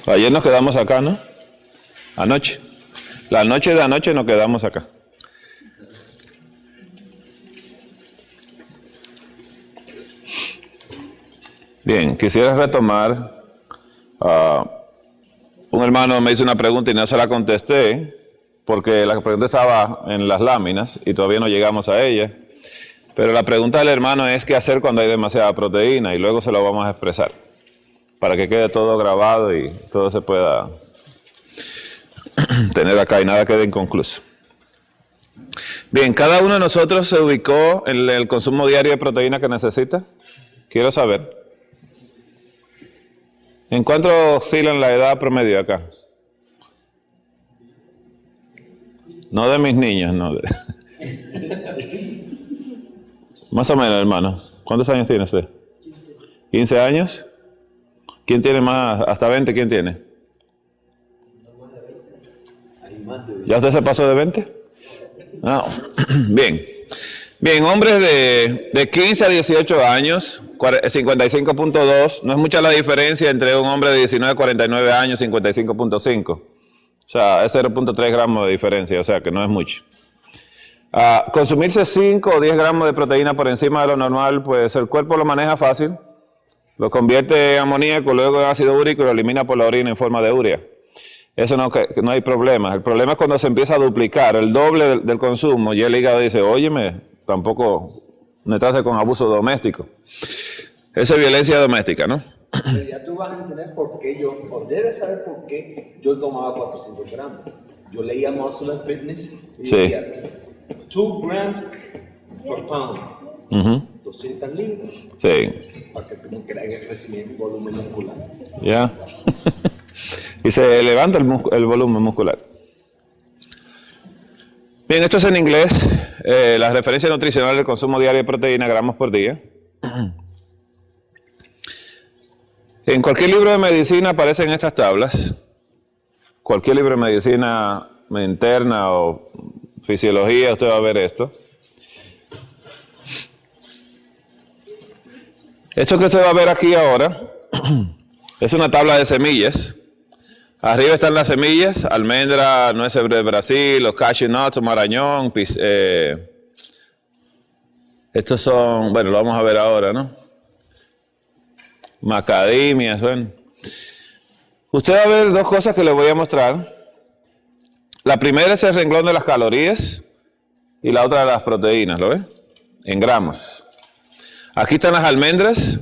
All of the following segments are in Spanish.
Ayer nos quedamos acá, ¿no? Anoche. La noche de anoche nos quedamos acá. Bien, quisiera retomar. Un hermano me hizo una pregunta y no se la contesté, porque la pregunta estaba en las láminas y todavía no llegamos a ella. Pero la pregunta del hermano es qué hacer cuando hay demasiada proteína, y luego se lo vamos a expresar, para que quede todo grabado y todo se pueda tener acá y nada quede inconcluso. Bien, cada uno de nosotros se ubicó en el consumo diario de proteína que necesita. Quiero saber. ¿En cuánto oscilan la edad promedio acá? No de mis niños, no. Más o menos, hermano. ¿Cuántos años tiene usted? 15 años. ¿Quién tiene más? ¿Hasta 20? ¿Quién tiene? ¿Ya usted se pasó de 20? No. Bien. Bien, hombres de 15 a 18 años, 55.2. No es mucha la diferencia entre un hombre de 19 a 49 años, 55.5. O sea, es 0.3 gramos de diferencia, o sea que no es mucho. Consumirse 5 o 10 gramos de proteína por encima de lo normal, pues el cuerpo lo maneja fácil, lo convierte en amoníaco, luego en ácido úrico y lo elimina por la orina en forma de urea. Eso no hay problema. El problema es cuando se empieza a duplicar el doble del consumo y el hígado dice, óyeme, tampoco meterse con abuso doméstico. Esa es violencia doméstica, ¿no? Pero ya tú vas a entender por qué o debes saber por qué yo tomaba 400 gramos. Yo leía Muscle and Fitness y decía 2 grams per pound, 200 libras. Sí. Para que tú no creas crecimiento y volumen muscular. Ya. Y se levanta el volumen muscular. Bien, esto es en inglés. La referencia nutricional del consumo diario de proteína, gramos por día. En cualquier libro de medicina aparecen estas tablas. Cualquier libro de medicina interna o fisiología, usted va a ver esto. Esto que usted va a ver aquí ahora es una tabla de semillas. Arriba están las semillas, almendra, nueces de Brasil, los cashew nuts, marañón, estos son, bueno, lo vamos a ver ahora, ¿no? Macadamias, bueno. Usted va a ver dos cosas que le voy a mostrar. La primera es el renglón de las calorías y la otra de las proteínas, ¿lo ve? En gramos. Aquí están las almendras.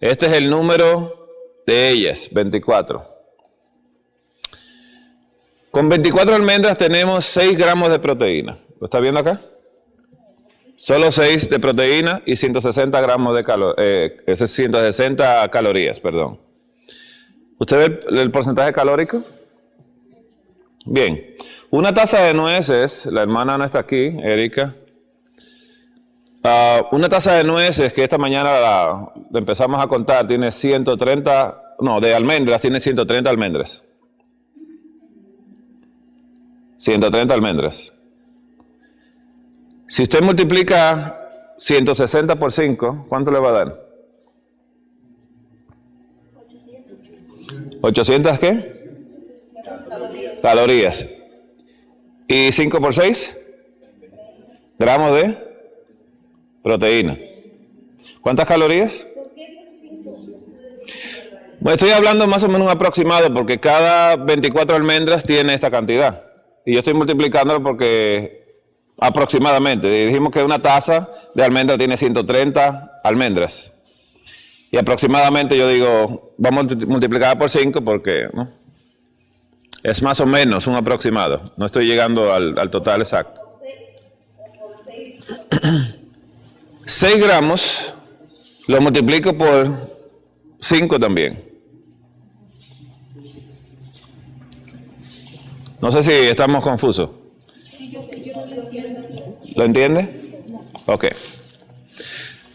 Este es el número de ellas, 24. Con 24 almendras tenemos 6 gramos de proteína. ¿Lo está viendo acá? Solo 6 de proteína y 160 gramos de 160 calorías, perdón. ¿Usted ve el porcentaje calórico? Bien. Una taza de nueces, la hermana no está aquí, Erika. Una taza de nueces que esta mañana la empezamos a contar, tiene 130, no, de almendras, tiene 130 almendras. 130 almendras. Si usted multiplica 160 por 5, ¿cuánto le va a dar? 800 ¿qué? Calorías. ¿Y 5 por 6? Gramos de proteína. ¿Cuántas calorías? Bueno, estoy hablando más o menos un aproximado porque cada 24 almendras tiene esta cantidad. Y yo estoy multiplicándolo porque aproximadamente. Dijimos que una taza de almendra tiene 130 almendras. Y aproximadamente yo digo, vamos a multiplicar por 5 porque ¿no? Es más o menos un aproximado. No estoy llegando al total exacto. 6 gramos lo multiplico por 5 también. No sé si estamos confusos. ¿Lo entiende? Ok.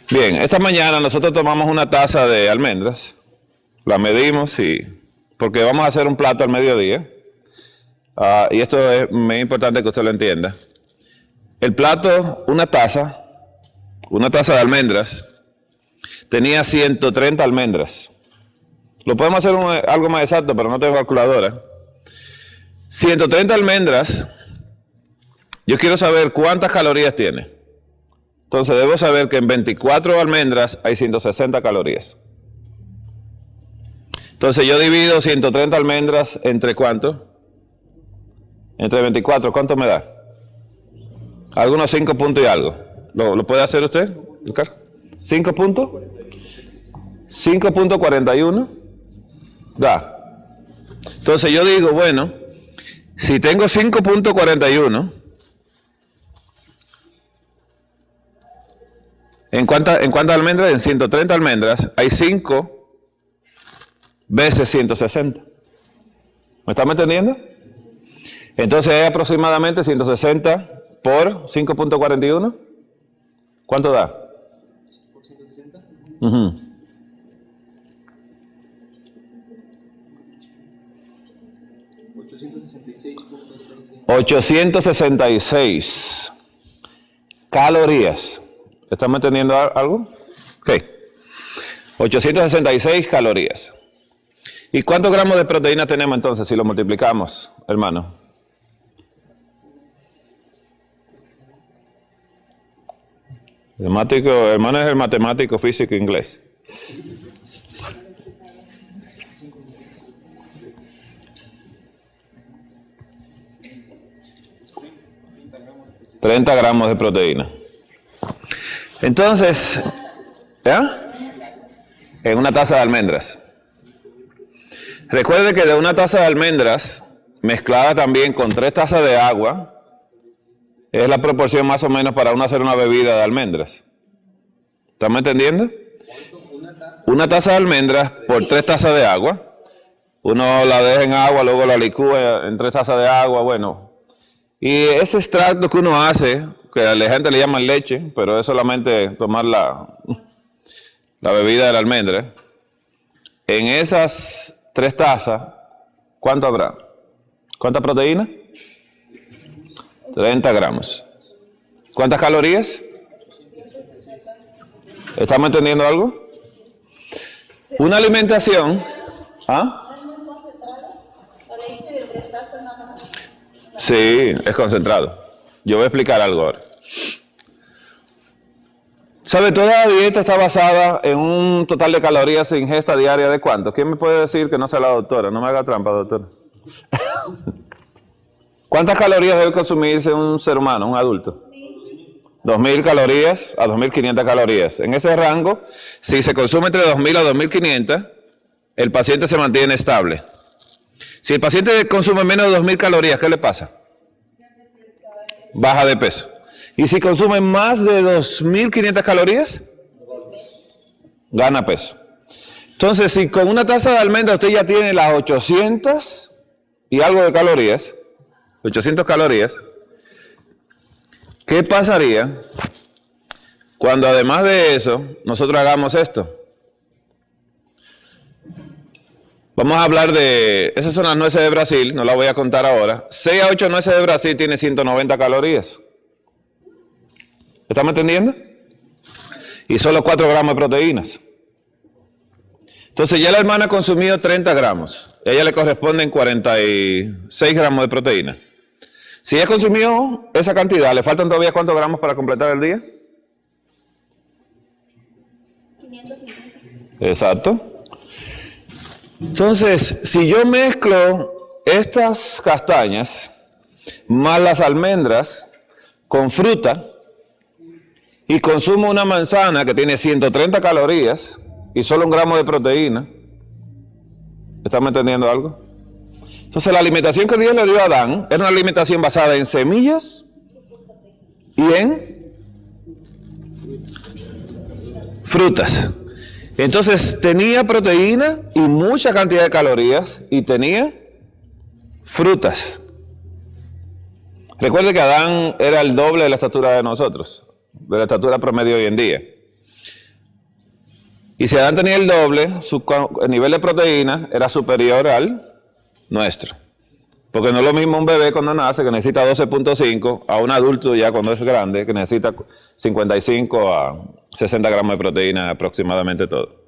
Bien, esta mañana nosotros tomamos una taza de almendras, la medimos porque vamos a hacer un plato al mediodía. Y esto es muy importante que usted lo entienda. El plato, una taza de almendras, tenía 130 almendras. Lo podemos hacer algo más exacto, pero no tengo calculadora. 130 almendras, yo quiero saber cuántas calorías tiene. Entonces debo saber que en 24 almendras hay 160 calorías. Entonces yo divido 130 almendras entre ¿cuánto? Entre 24, ¿cuánto me da? Algunos 5 puntos y algo. ¿Lo puede hacer usted, Ricardo? 5 puntos. 5.41 da. Entonces yo digo, bueno, si tengo 5.41, ¿en cuántas almendras? En 130 almendras hay 5 veces 160. ¿Me están entendiendo? Entonces es aproximadamente 160 por 5.41. ¿Cuánto da? ¿Por 160? 866 calorías. ¿Están entendiendo algo? Ok. 866 calorías. ¿Y cuántos gramos de proteína tenemos entonces si lo multiplicamos, hermano? Hermano es el matemático, físico, inglés. $30 gramos de proteína. Entonces, ¿ya? En una taza de almendras. Recuerde que de una taza de almendras, mezclada también con 3 tazas de agua, es la proporción más o menos para uno hacer una bebida de almendras. ¿Estamos entendiendo? Una taza de almendras por 3 tazas de agua. Uno la deja en agua, luego la licúa en 3 tazas de agua, bueno. Y ese extracto que uno hace, que a la gente le llaman leche, pero es solamente tomar la bebida de la almendra. En esas 3 tazas, ¿cuánto habrá? ¿Cuánta proteína? 30 gramos. ¿Cuántas calorías? ¿Estamos entendiendo algo? Una alimentación. ¿Ah? Sí, es concentrado. Yo voy a explicar algo ahora. ¿Sabe? Toda la dieta está basada en un total de calorías de ingesta diaria de ¿cuánto? ¿Quién me puede decir que no sea la doctora? No me haga trampa, doctora. ¿Cuántas calorías debe consumirse un ser humano, un adulto? 2.000 calorías a 2.500 calorías. En ese rango, si se consume entre 2.000 a 2.500, el paciente se mantiene estable. Si el paciente consume menos de 2.000 calorías, ¿qué le pasa? Baja de peso. Y si consume más de 2.500 calorías, gana peso. Entonces, si con una taza de almendra usted ya tiene las 800 y algo de calorías, 800 calorías, ¿qué pasaría cuando además de eso nosotros hagamos esto? Vamos a hablar de, esas son las nueces de Brasil, no las voy a contar ahora. 6 a 8 nueces de Brasil tiene 190 calorías. ¿Estamos entendiendo? Y solo 4 gramos de proteínas. Entonces ya la hermana ha consumido 30 gramos. A ella le corresponden 46 gramos de proteína. Si ella consumió esa cantidad, ¿le faltan todavía cuántos gramos para completar el día? 550. Exacto. Entonces, si yo mezclo estas castañas más las almendras con fruta y consumo una manzana que tiene 130 calorías y solo 1 gramo de proteína, ¿estamos entendiendo algo? Entonces la alimentación que Dios le dio a Adán era una alimentación basada en semillas y en frutas. Entonces tenía proteína y mucha cantidad de calorías y tenía frutas. Recuerde que Adán era el doble de la estatura de nosotros, de la estatura promedio hoy en día. Y si Adán tenía el doble, el nivel de proteína era superior al nuestro. Porque no es lo mismo un bebé cuando nace que necesita 12.5 a un adulto ya cuando es grande que necesita 55 a 60 gramos de proteína aproximadamente todo.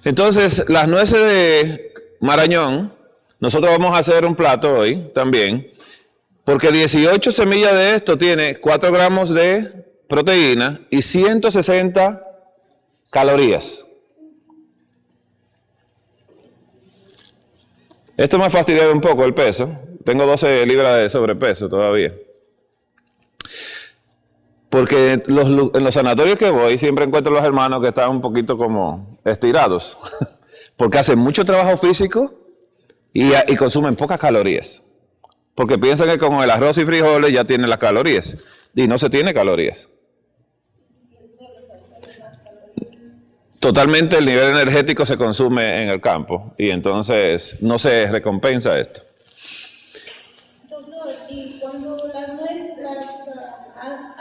Entonces, las nueces de Marañón, nosotros vamos a hacer un plato hoy también, porque 18 semillas de esto tiene 4 gramos de proteína y 160 calorías. Esto me ha fastidiado un poco el peso. Tengo 12 libras de sobrepeso todavía. Porque en los sanatorios que voy siempre encuentro los hermanos que están un poquito como estirados. Porque hacen mucho trabajo físico y consumen pocas calorías. Porque piensan que con el arroz y frijoles ya tienen las calorías. Y no se tiene calorías. Totalmente el nivel energético se consume en el campo. Y entonces no se recompensa esto. Doctor, y cuando las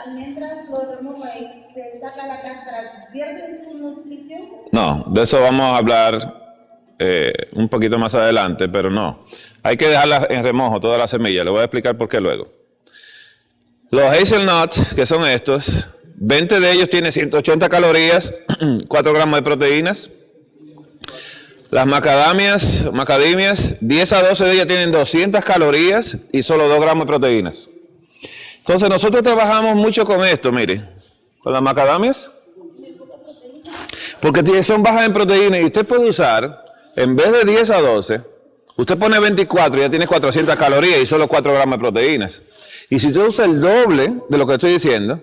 almendras lo remoja y se saca la cáscara, ¿pierde su nutrición? No, de eso vamos a hablar un poquito más adelante, pero no. Hay que dejarlas en remojo, todas las semillas. Le voy a explicar por qué luego. Los hazelnuts, que son estos, 20 de ellos tienen 180 calorías, 4 gramos de proteínas. Las macadamias, 10 a 12 de ellas tienen 200 calorías y solo 2 gramos de proteínas. Entonces nosotros trabajamos mucho con esto, mire, con las macadamias, porque son bajas en proteína y usted puede usar, en vez de 10 a 12, usted pone 24 y ya tiene 400 calorías y solo 4 gramos de proteínas. Y si usted usa el doble de lo que estoy diciendo,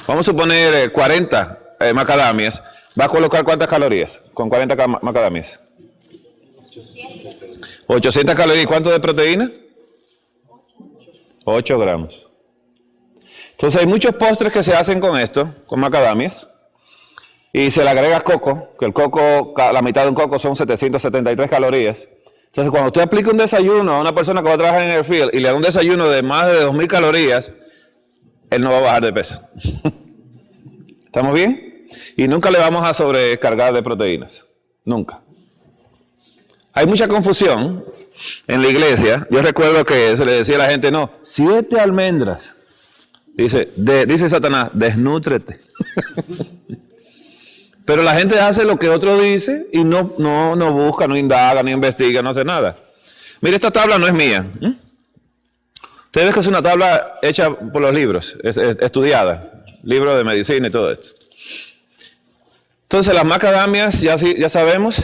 vamos a suponer 40 macadamias, ¿va a colocar cuántas calorías con 40 macadamias? 800 calorías. ¿Y cuánto de proteína? 8 gramos. Entonces hay muchos postres que se hacen con esto, con macadamias, y se le agrega coco, que el coco, la mitad de un coco son 773 calorías. Entonces cuando usted aplica un desayuno a una persona que va a trabajar en el field y le da un desayuno de más de 2000 calorías, él no va a bajar de peso. ¿Estamos bien? Y nunca le vamos a sobrecargar de proteínas. Nunca. Hay mucha confusión en la iglesia. Yo recuerdo que se le decía a la gente, no, 7 almendras. Dice Satanás, desnútrete. Pero la gente hace lo que otro dice y no busca, no indaga, no investiga, no hace nada. Mire, esta tabla no es mía. Ustedes ven que es una tabla hecha por los libros, estudiada, libros de medicina y todo esto. Entonces las macadamias, ya sabemos,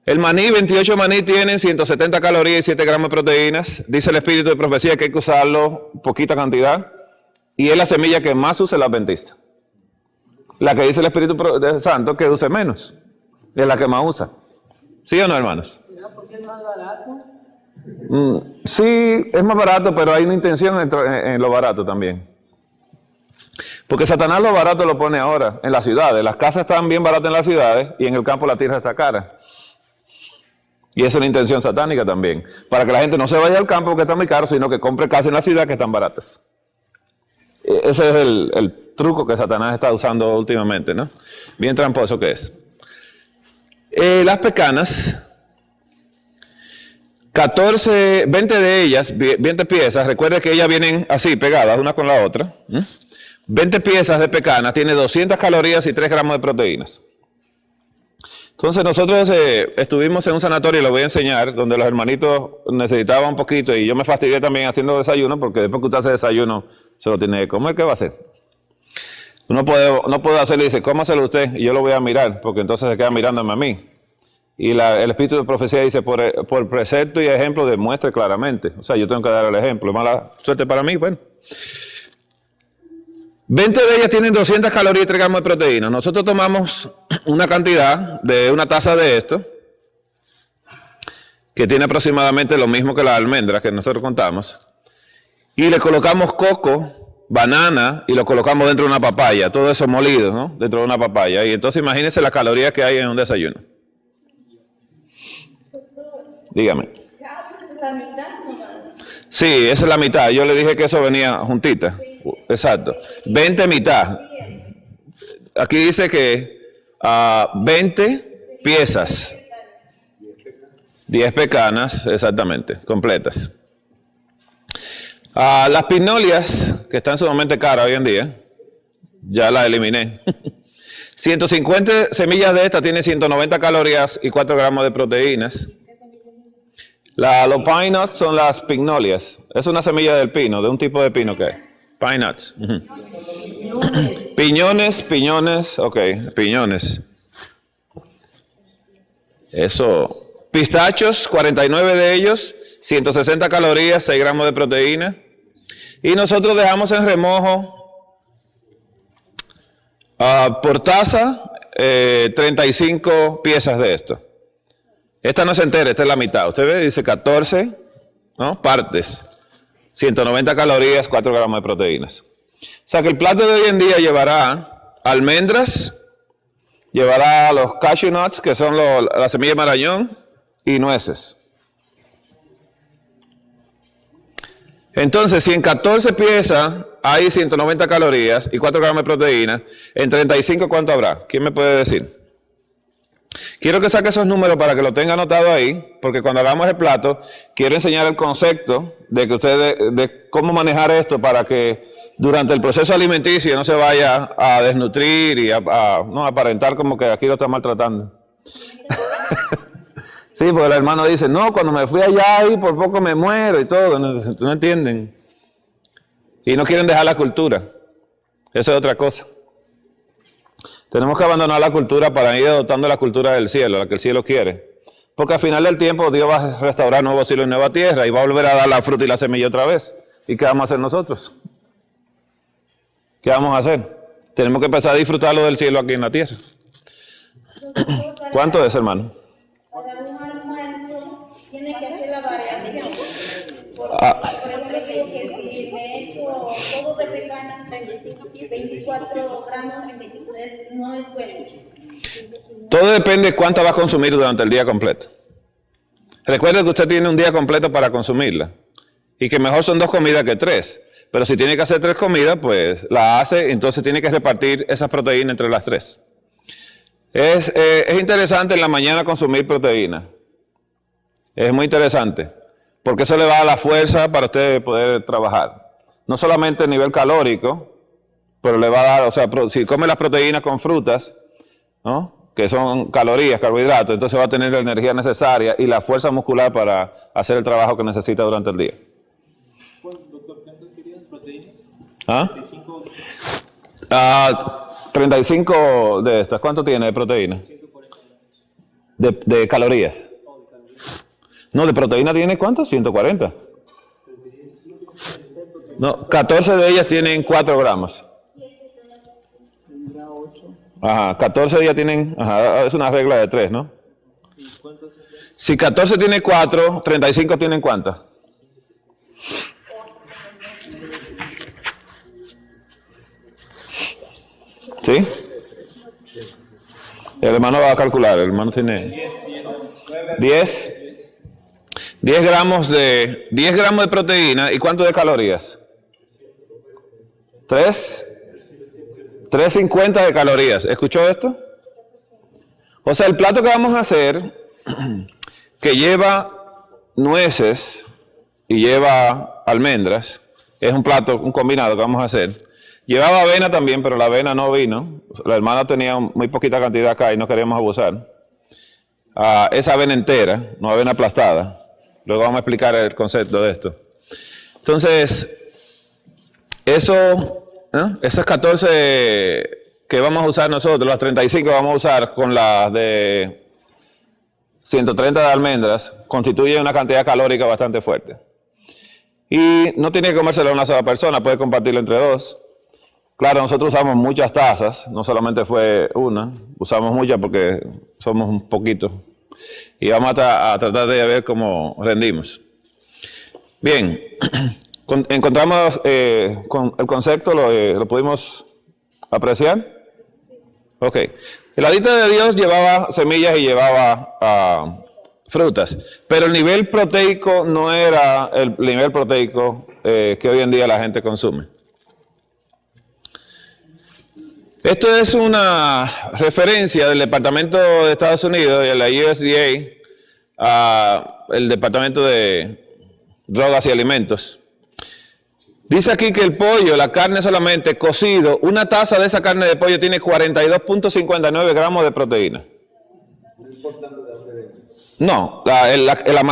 el maní, 28 maní tienen 170 calorías y 7 gramos de proteínas. Dice el espíritu de profecía que hay que usarlo poquita cantidad. Y es la semilla que más usa el adventista. La que dice el Espíritu Santo que use menos. Es la que más usa. ¿Sí o no, hermanos? ¿Por qué es más barato? Sí, es más barato, pero hay una intención en lo barato también. Porque Satanás lo barato lo pone ahora en las ciudades. Las casas están bien baratas en las ciudades y en el campo la tierra está cara. Y esa es una intención satánica también. Para que la gente no se vaya al campo porque está muy caro, sino que compre casas en la ciudad que están baratas. Ese es el truco que Satanás está usando últimamente, ¿no? Bien tramposo que es. Las pecanas, 20 de ellas, 20 piezas, recuerde que ellas vienen así, pegadas una con la otra. 20 piezas de pecana, tiene 200 calorías y 3 gramos de proteínas. Entonces nosotros estuvimos en un sanatorio, lo voy a enseñar, donde los hermanitos necesitaban un poquito y yo me fastidié también haciendo desayuno, porque después que usted hace desayuno, se lo tiene que comer, ¿qué va a hacer? No puede hacerlo y dice, cómaselo usted y yo lo voy a mirar, porque entonces se queda mirándome a mí. Y el espíritu de profecía dice, por precepto y ejemplo demuestre claramente. O sea, yo tengo que dar el ejemplo. Mala suerte para mí, bueno. 20 de ellas tienen 200 calorías y 3 gramos de proteína. Nosotros tomamos una cantidad de una taza de esto, que tiene aproximadamente lo mismo que las almendras que nosotros contamos, y le colocamos coco, banana, y lo colocamos dentro de una papaya, todo eso molido, ¿no? Dentro de una papaya. Y entonces imagínense las calorías que hay en un desayuno. Dígame. ¿Es la mitad nomás? Sí, esa es la mitad. Yo le dije que eso venía juntita. Exacto. 20 mitad. Aquí dice que 20 piezas. 10 pecanas, exactamente, completas. Las pignolias, que están sumamente caras hoy en día, ya las eliminé. 150 semillas de estas tienen 190 calorías y 4 gramos de proteínas. Los pine nuts son las pignolias. Es una semilla del pino, de un tipo de pino que hay. Pine nuts. Piñones, ok, piñones. Eso. Pistachos, 49 de ellos, 160 calorías, 6 gramos de proteína. Y nosotros dejamos en remojo por taza 35 piezas de esto. Esta no es entera, esta es la mitad. Usted ve, dice 14, ¿no? Partes. 190 calorías, 4 gramos de proteínas. O sea que el plato de hoy en día llevará almendras, llevará los cashew nuts, que son la semilla de marañón, y nueces. Entonces, si en 14 piezas hay 190 calorías y 4 gramos de proteína, en 35, ¿cuánto habrá? ¿Quién me puede decir? Quiero que saque esos números para que lo tenga anotado ahí, porque cuando hagamos el plato, quiero enseñar el concepto de que ustedes, de cómo manejar esto para que durante el proceso alimenticio no se vaya a desnutrir y no aparentar como que aquí lo están maltratando. Sí, porque el hermano dice, no, cuando me fui allá y por poco me muero y todo, no entienden. Y no quieren dejar la cultura. Eso es otra cosa. Tenemos que abandonar la cultura para ir adoptando la cultura del cielo, la que el cielo quiere. Porque al final del tiempo Dios va a restaurar nuevo cielo y nueva tierra y va a volver a dar la fruta y la semilla otra vez. ¿Y qué vamos a hacer nosotros? ¿Qué vamos a hacer? Tenemos que empezar a disfrutar lo del cielo aquí en la tierra. ¿Cuánto es, hermano? Para un almuerzo tiene que hacer la variación. Por ejemplo, que si me echo todo de vegana, 24 gramos, no es bueno. Todo depende de cuánta va a consumir durante el día completo. Recuerde que usted tiene un día completo para consumirla. Y que mejor son 2 comidas que 3. Pero si tiene que hacer 3 comidas, pues la hace, entonces tiene que repartir esas proteínas entre las 3. Es interesante en la mañana consumir proteína. Es muy interesante, porque eso le va a la fuerza para usted poder trabajar. No solamente a nivel calórico, pero le va a dar, o sea, si come las proteínas con frutas, ¿no? Que son calorías, carbohidratos, entonces va a tener la energía necesaria y la fuerza muscular para hacer el trabajo que necesita durante el día. Doctor, ¿cuántas querían proteínas? ¿Ah? 35. 35 de estas. ¿Cuánto tiene de proteína? 140 gramos. De calorías. Oh, de calorías. No, de proteína tiene ¿cuánto? 140. No, 14 de ellas tienen 4 gramos. Tendrá 8. Ajá, 14 de ellas tienen, ajá, es una regla de 3, ¿no? ¿Y cuántas son? Si 14 tiene 4, 35 tienen ¿cuántas? ¿Sí? El hermano va a calcular, el hermano tiene 10 gramos de 10 gramos de proteína y ¿cuánto de calorías? 350 de calorías. ¿Escuchó esto? O sea, el plato que vamos a hacer, que lleva nueces y lleva almendras, es un plato, un combinado que vamos a hacer. Llevaba avena también, pero la avena no vino. La hermana tenía muy poquita cantidad acá y no queríamos abusar. Esa avena entera, no avena aplastada. Luego vamos a explicar el concepto de esto. Entonces, esas 14 que vamos a usar nosotros, las 35 vamos a usar con las de 130 de almendras, constituyen una cantidad calórica bastante fuerte. Y no tiene que comérselo a una sola persona, puede compartirlo entre 2. Claro, nosotros usamos muchas tazas, no solamente fue una, usamos muchas porque somos un poquito. Y vamos a tratar de ver cómo rendimos. Bien, encontramos con el concepto, lo pudimos apreciar. Ok, la dieta de Dios llevaba semillas y llevaba frutas, pero el nivel proteico no era el nivel proteico que hoy en día la gente consume. Esto es una referencia del Departamento de Estados Unidos y de la USDA, el Departamento de Drogas y Alimentos. Dice aquí que el pollo, la carne solamente cocido, una taza de esa carne de pollo tiene 42.59 gramos de proteína. No importa de dónde venga. No, la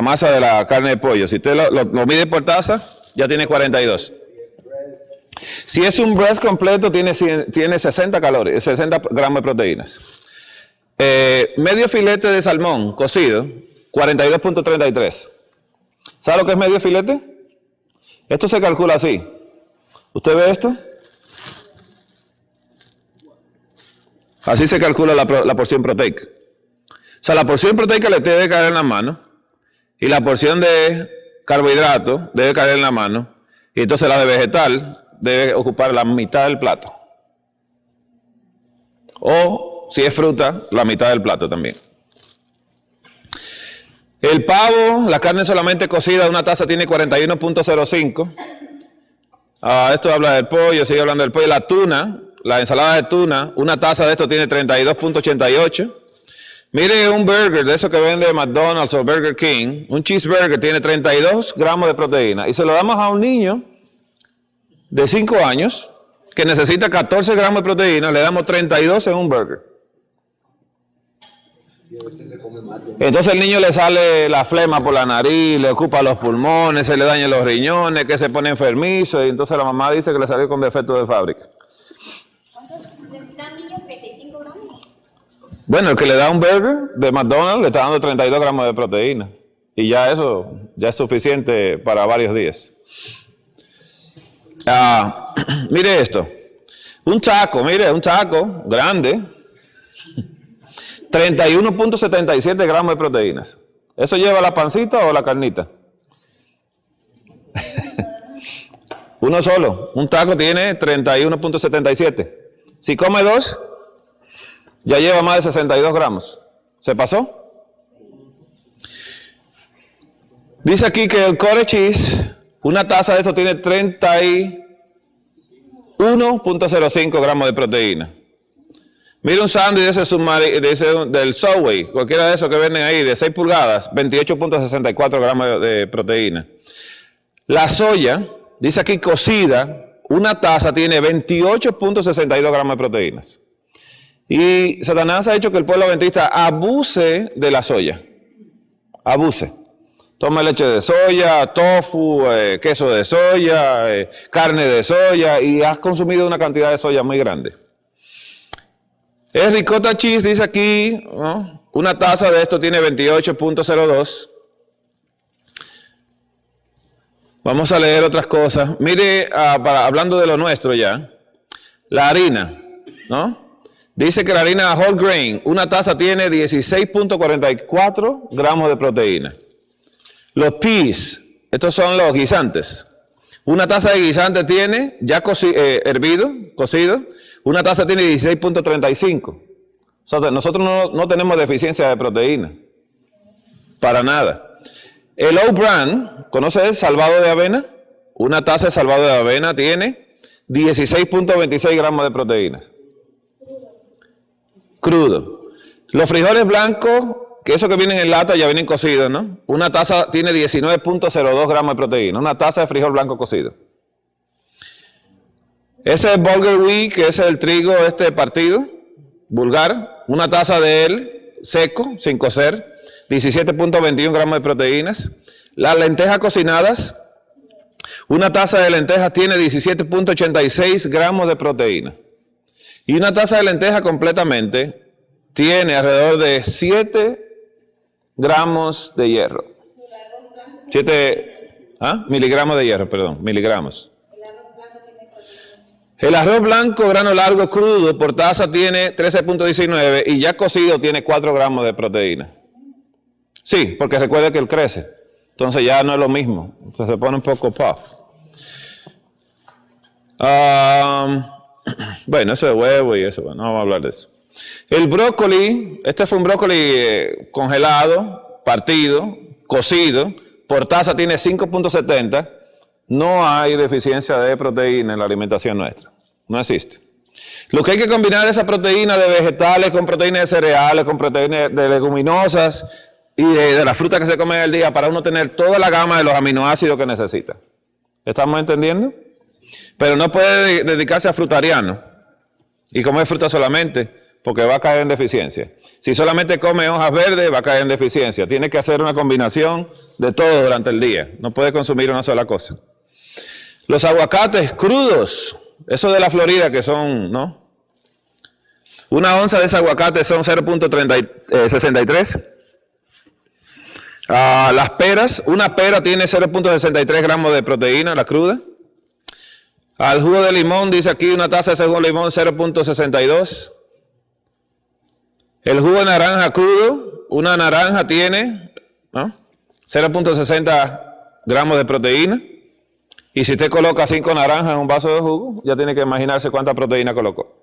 masa de la carne de pollo. Si usted lo mide por taza, ya tiene 42. Si es un breast completo, tiene 60 calorías, 60 gramos de proteínas. Medio filete de salmón cocido, 42.33. ¿Sabe lo que es medio filete? Esto se calcula así. ¿Usted ve esto? Así se calcula la porción proteica. O sea, la porción proteica le debe caer en la mano y la porción de carbohidrato debe caer en la mano y entonces la de vegetal debe ocupar la mitad del plato. O, si es fruta, la mitad del plato también. El pavo, la carne solamente cocida, una taza tiene 41.05. Esto habla del pollo, sigue hablando del pollo. La tuna, la ensalada de tuna, una taza de esto tiene 32.88. Mire un burger de eso que vende McDonald's o Burger King, un cheeseburger tiene 32 gramos de proteína. Y se lo damos a un niño de 5 años que necesita 14 gramos de proteína, le damos 32 en un burger. Y a veces se come más. Entonces el niño le sale la flema por la nariz, le ocupa los pulmones, se le dañan los riñones, que se pone enfermizo, y entonces la mamá dice que le salió con defecto de fábrica. ¿Cuántos necesitan niños? 35 gramos. Bueno, el que le da un burger de McDonald's le está dando 32 gramos de proteína. Y ya eso ya es suficiente para varios días. Mire esto. Un taco grande. 31.77 gramos de proteínas. ¿Eso lleva la pancita o la carnita? Uno solo. Un taco tiene 31.77. Si come 2, ya lleva más de 62 gramos. ¿Se pasó? Dice aquí que el cottage cheese, una taza de eso tiene 31.05 gramos de proteína. Mira un sándwich del Subway, cualquiera de esos que venden ahí, de 6 pulgadas, 28.64 gramos de proteína. La soya, dice aquí cocida, una taza tiene 28.62 gramos de proteínas. Y Satanás ha hecho que el pueblo adventista abuse de la soya. Abuse. Toma leche de soya, tofu, queso de soya, carne de soya, y has consumido una cantidad de soya muy grande. El ricotta cheese, dice aquí, ¿no? Una taza de esto tiene 28.02. Vamos a leer otras cosas. Mire, hablando de lo nuestro ya, la harina, ¿no? Dice que la harina whole grain, una taza tiene 16.44 gramos de proteína. Los peas, estos son los guisantes. Una taza de guisante tiene, ya hervido, cocido, una taza tiene 16.35. O sea, nosotros no tenemos deficiencia de proteína. Para nada. El Oat Bran, ¿conoce el salvado de avena? Una taza de salvado de avena tiene 16.26 gramos de proteínas. Crudo. Los frijoles blancos, que esos que vienen en lata ya vienen cocidos, ¿no? Una taza tiene 19.02 gramos de proteína. Una taza de frijol blanco cocido. Ese es bulgur wheat, que es el trigo partido, vulgar. Una taza de él seco, sin cocer, 17.21 gramos de proteínas. Las lentejas cocinadas, una taza de lentejas tiene 17.86 gramos de proteína. Y una taza de lentejas completamente tiene alrededor de 7 gramos de hierro. 7 miligramos de hierro, perdón, miligramos. El arroz blanco grano largo crudo por taza tiene 13.19 y ya cocido tiene 4 gramos de proteína. Sí, porque recuerde que él crece. Entonces ya no es lo mismo. Entonces se pone un poco puff. Bueno, eso de huevo y eso, bueno, no vamos a hablar de eso. El brócoli, este fue un brócoli congelado, partido, cocido, por taza tiene 5.70. No hay deficiencia de proteína en la alimentación nuestra. No existe. Lo que hay que combinar es esa proteína de vegetales con proteína de cereales, con proteína de leguminosas y de la fruta que se come al día para uno tener toda la gama de los aminoácidos que necesita. ¿Estamos entendiendo? Pero no puede dedicarse a frutariano y comer fruta solamente, porque va a caer en deficiencia. Si solamente come hojas verdes, va a caer en deficiencia. Tiene que hacer una combinación de todo durante el día. No puede consumir una sola cosa. Los aguacates crudos, eso de la Florida que son, ¿no? Una onza de ese aguacate son 0.63. Las peras, una pera tiene 0.63 gramos de proteína, la cruda. Al jugo de limón, dice aquí una taza de ese jugo de limón 0.62. El jugo de naranja crudo, una naranja tiene, ¿no?, 0.60 gramos de proteína. Y si usted coloca 5 naranjas en un vaso de jugo, ya tiene que imaginarse cuánta proteína colocó.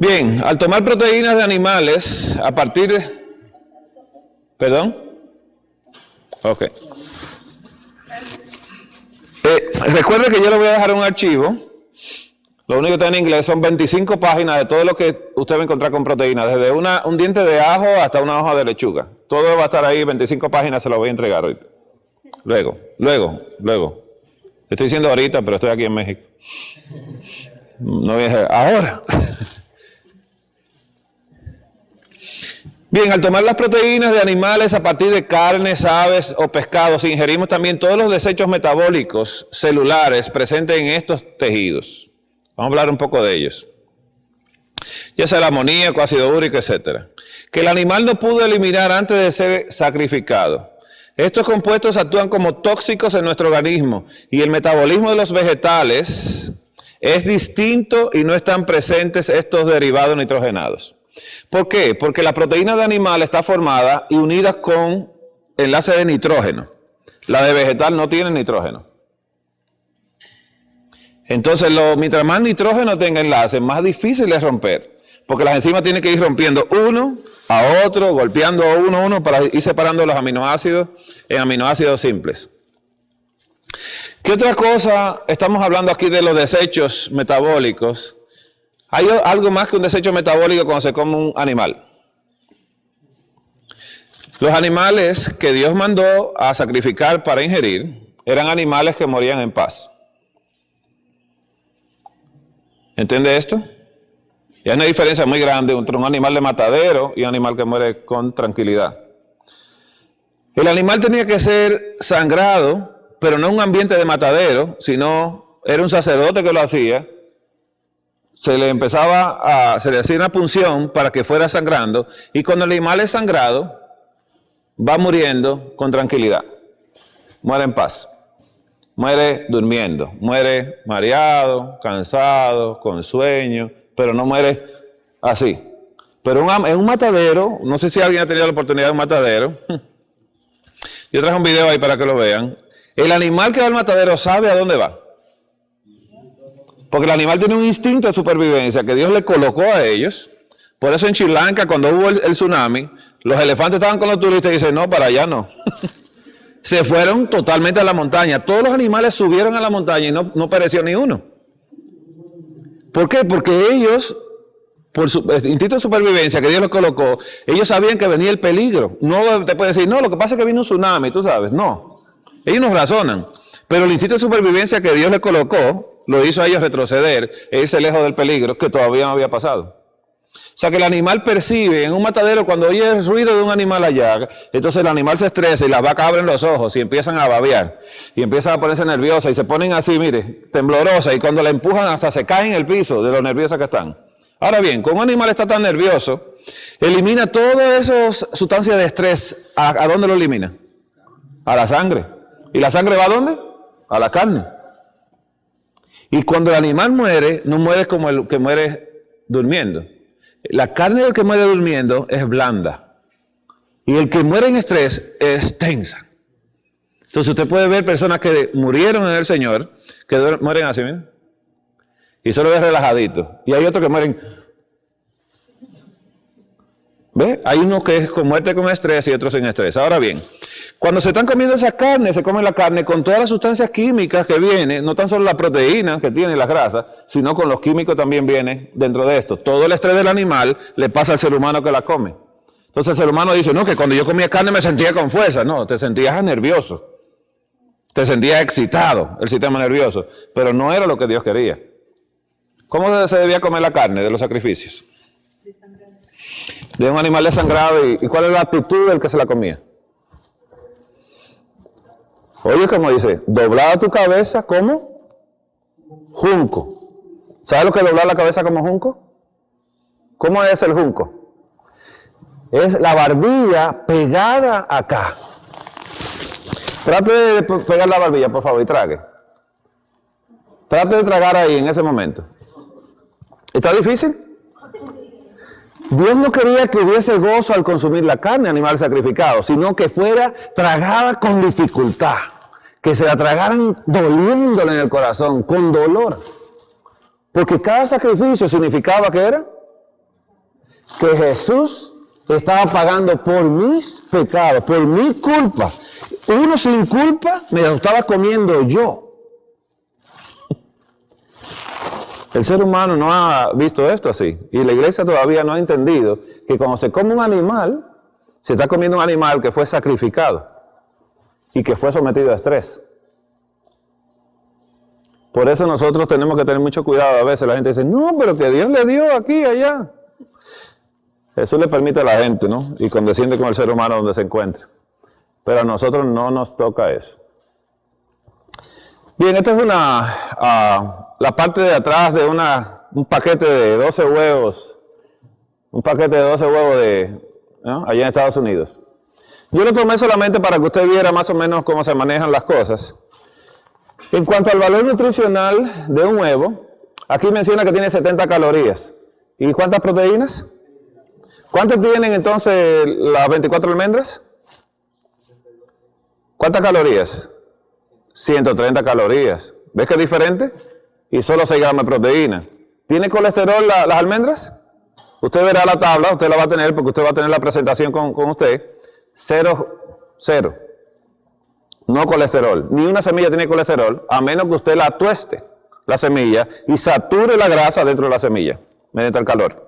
Bien, al tomar proteínas de animales, a partir de... ¿Perdón? Ok. Recuerde que yo le voy a dejar un archivo. Lo único que está en inglés son 25 páginas de todo lo que usted va a encontrar con proteínas. Desde un diente de ajo hasta una hoja de lechuga. Todo va a estar ahí, 25 páginas, se lo voy a entregar ahorita. Luego. Estoy diciendo ahorita, pero estoy aquí en México. No voy a decir, ahora. Bien, al tomar las proteínas de animales a partir de carnes, aves o pescados, ingerimos también todos los desechos metabólicos celulares presentes en estos tejidos. Vamos a hablar un poco de ellos. Ya sea el amoníaco, ácido úrico, etc. Que el animal no pudo eliminar antes de ser sacrificado. Estos compuestos actúan como tóxicos en nuestro organismo y el metabolismo de los vegetales es distinto y no están presentes estos derivados nitrogenados. ¿Por qué? Porque la proteína de animal está formada y unida con enlace de nitrógeno. La de vegetal no tiene nitrógeno. Entonces, mientras más nitrógeno tenga enlace, más difícil es romper. Porque las enzimas tienen que ir rompiendo uno a otro, golpeando uno a uno para ir separando los aminoácidos en aminoácidos simples. ¿Qué otra cosa? Estamos hablando aquí de los desechos metabólicos. Hay algo más que un desecho metabólico cuando se come un animal. Los animales que Dios mandó a sacrificar para ingerir eran animales que morían en paz. ¿Entiende esto? Y hay una diferencia muy grande entre un animal de matadero y un animal que muere con tranquilidad. El animal tenía que ser sangrado, pero no en un ambiente de matadero, sino era un sacerdote que lo hacía. Se le hacía una punción para que fuera sangrando, y cuando el animal es sangrado, va muriendo con tranquilidad. Muere en paz. Muere durmiendo. Muere mareado, cansado, con sueño, pero no muere así. Pero en un matadero, no sé si alguien ha tenido la oportunidad de un matadero. Yo traje un video ahí para que lo vean. El animal que va al matadero sabe a dónde va. Porque el animal tiene un instinto de supervivencia que Dios le colocó a ellos. Por eso en Sri Lanka, cuando hubo el tsunami, los elefantes estaban con los turistas y dicen, no, para allá no. Se fueron totalmente a la montaña. Todos los animales subieron a la montaña y no pereció ni uno. ¿Por qué? Porque ellos, por su instinto de supervivencia que Dios les colocó, ellos sabían que venía el peligro. No te pueden decir, no, lo que pasa es que vino un tsunami, tú sabes. No. Ellos no razonan. Pero el instinto de supervivencia que Dios les colocó lo hizo a ellos retroceder, irse lejos del peligro que todavía no había pasado. O sea que el animal percibe en un matadero, cuando oye el ruido de un animal allá, entonces el animal se estresa y las vacas abren los ojos y empiezan a babear y empiezan a ponerse nerviosas y se ponen así, mire, temblorosas, y cuando la empujan hasta se caen en el piso de lo nerviosas que están. Ahora bien, cuando un animal está tan nervioso, elimina todas esas sustancias de estrés. ¿A dónde lo elimina? A la sangre. ¿Y la sangre va a dónde? A la carne. Y cuando el animal muere, no muere como el que muere durmiendo. La carne del que muere durmiendo es blanda. Y el que muere en estrés es tensa. Entonces usted puede ver personas que murieron en el Señor, que mueren así, miren. Y solo es relajadito. Y hay otros que mueren. ¿Ve? Hay uno que es con muerte con estrés y otros sin estrés. Ahora bien, cuando se están comiendo esa carne, se come la carne con todas las sustancias químicas que vienen, no tan solo la proteína que tiene las grasas, sino con los químicos también viene dentro de esto. Todo el estrés del animal le pasa al ser humano que la come. Entonces el ser humano dice, no, que cuando yo comía carne me sentía con fuerza. No, te sentías nervioso. te sentías excitado el sistema nervioso, pero no era lo que Dios quería. ¿Cómo se debía comer la carne de los sacrificios? De un animal desangrado. ¿Y cuál es la actitud del que se la comía? Oye, como dice, doblada tu cabeza como junco. ¿Sabes lo que es doblar la cabeza como junco? ¿Cómo es el junco? Es la barbilla pegada acá. Trate de pegar la barbilla, por favor, y trague. Trate de tragar ahí en ese momento. ¿Está difícil? Dios no quería que hubiese gozo al consumir la carne animal sacrificado, sino que fuera tragada con dificultad, que se la tragaran doliéndole en el corazón, con dolor. Porque cada sacrificio significaba que era que Jesús estaba pagando por mis pecados, por mi culpa. Uno sin culpa me lo estaba comiendo yo. El ser humano no ha visto esto así. Y la iglesia todavía no ha entendido que cuando se come un animal, se está comiendo un animal que fue sacrificado y que fue sometido a estrés. Por eso nosotros tenemos que tener mucho cuidado. A veces la gente dice, no, pero que Dios le dio aquí, allá. Jesús le permite a la gente, ¿no? Y condesciende con el ser humano donde se encuentre. Pero a nosotros no nos toca eso. Bien, esta es la parte de atrás de un paquete de 12 huevos. Un paquete de 12 huevos ¿no? Allá en Estados Unidos. Yo lo tomé solamente para que usted viera más o menos cómo se manejan las cosas. En cuanto al valor nutricional de un huevo, aquí menciona que tiene 70 calorías. ¿Y cuántas proteínas? ¿Cuántas tienen entonces las 24 almendras? ¿Cuántas calorías? 130 calorías. ¿Ves que es diferente? Y solo 6 gramos de proteína. ¿Tiene colesterol las almendras? Usted verá la tabla, usted la va a tener porque usted va a tener la presentación con usted. 0. No colesterol. Ni una semilla tiene colesterol, a menos que usted la tueste, la semilla, y sature la grasa dentro de la semilla, mediante el calor.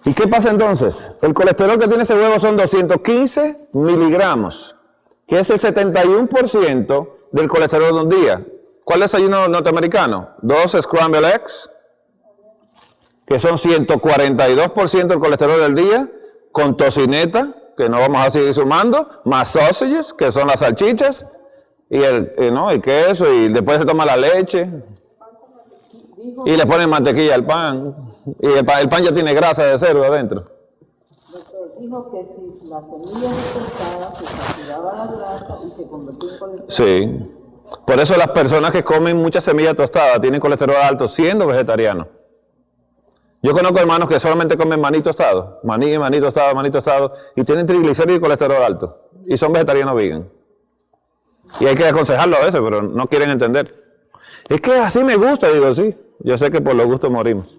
¿Y qué pasa entonces? El colesterol que tiene ese huevo son 215 miligramos, que es el 71% del colesterol de un día. ¿Cuál desayuno norteamericano? 2 scrambled eggs, que son 142% del colesterol del día, con tocineta, que no vamos a seguir sumando, más sausages, que son las salchichas, y el queso, y después se toma la leche, y le ponen mantequilla al pan, y el pan ya tiene grasa de cerdo adentro. Doctor, dijo que si la semilla se cortaba, se saturaba la grasa y se convertía en colesterol. Sí, por eso las personas que comen mucha semilla tostada tienen colesterol alto siendo vegetarianos. Yo conozco hermanos que solamente comen maní tostado, maní tostado, y tienen triglicéridos y colesterol alto, y son vegetarianos vegan. Y hay que aconsejarlo a veces, pero no quieren entender. Es que así me gusta, digo, sí, yo sé que por los gustos morimos.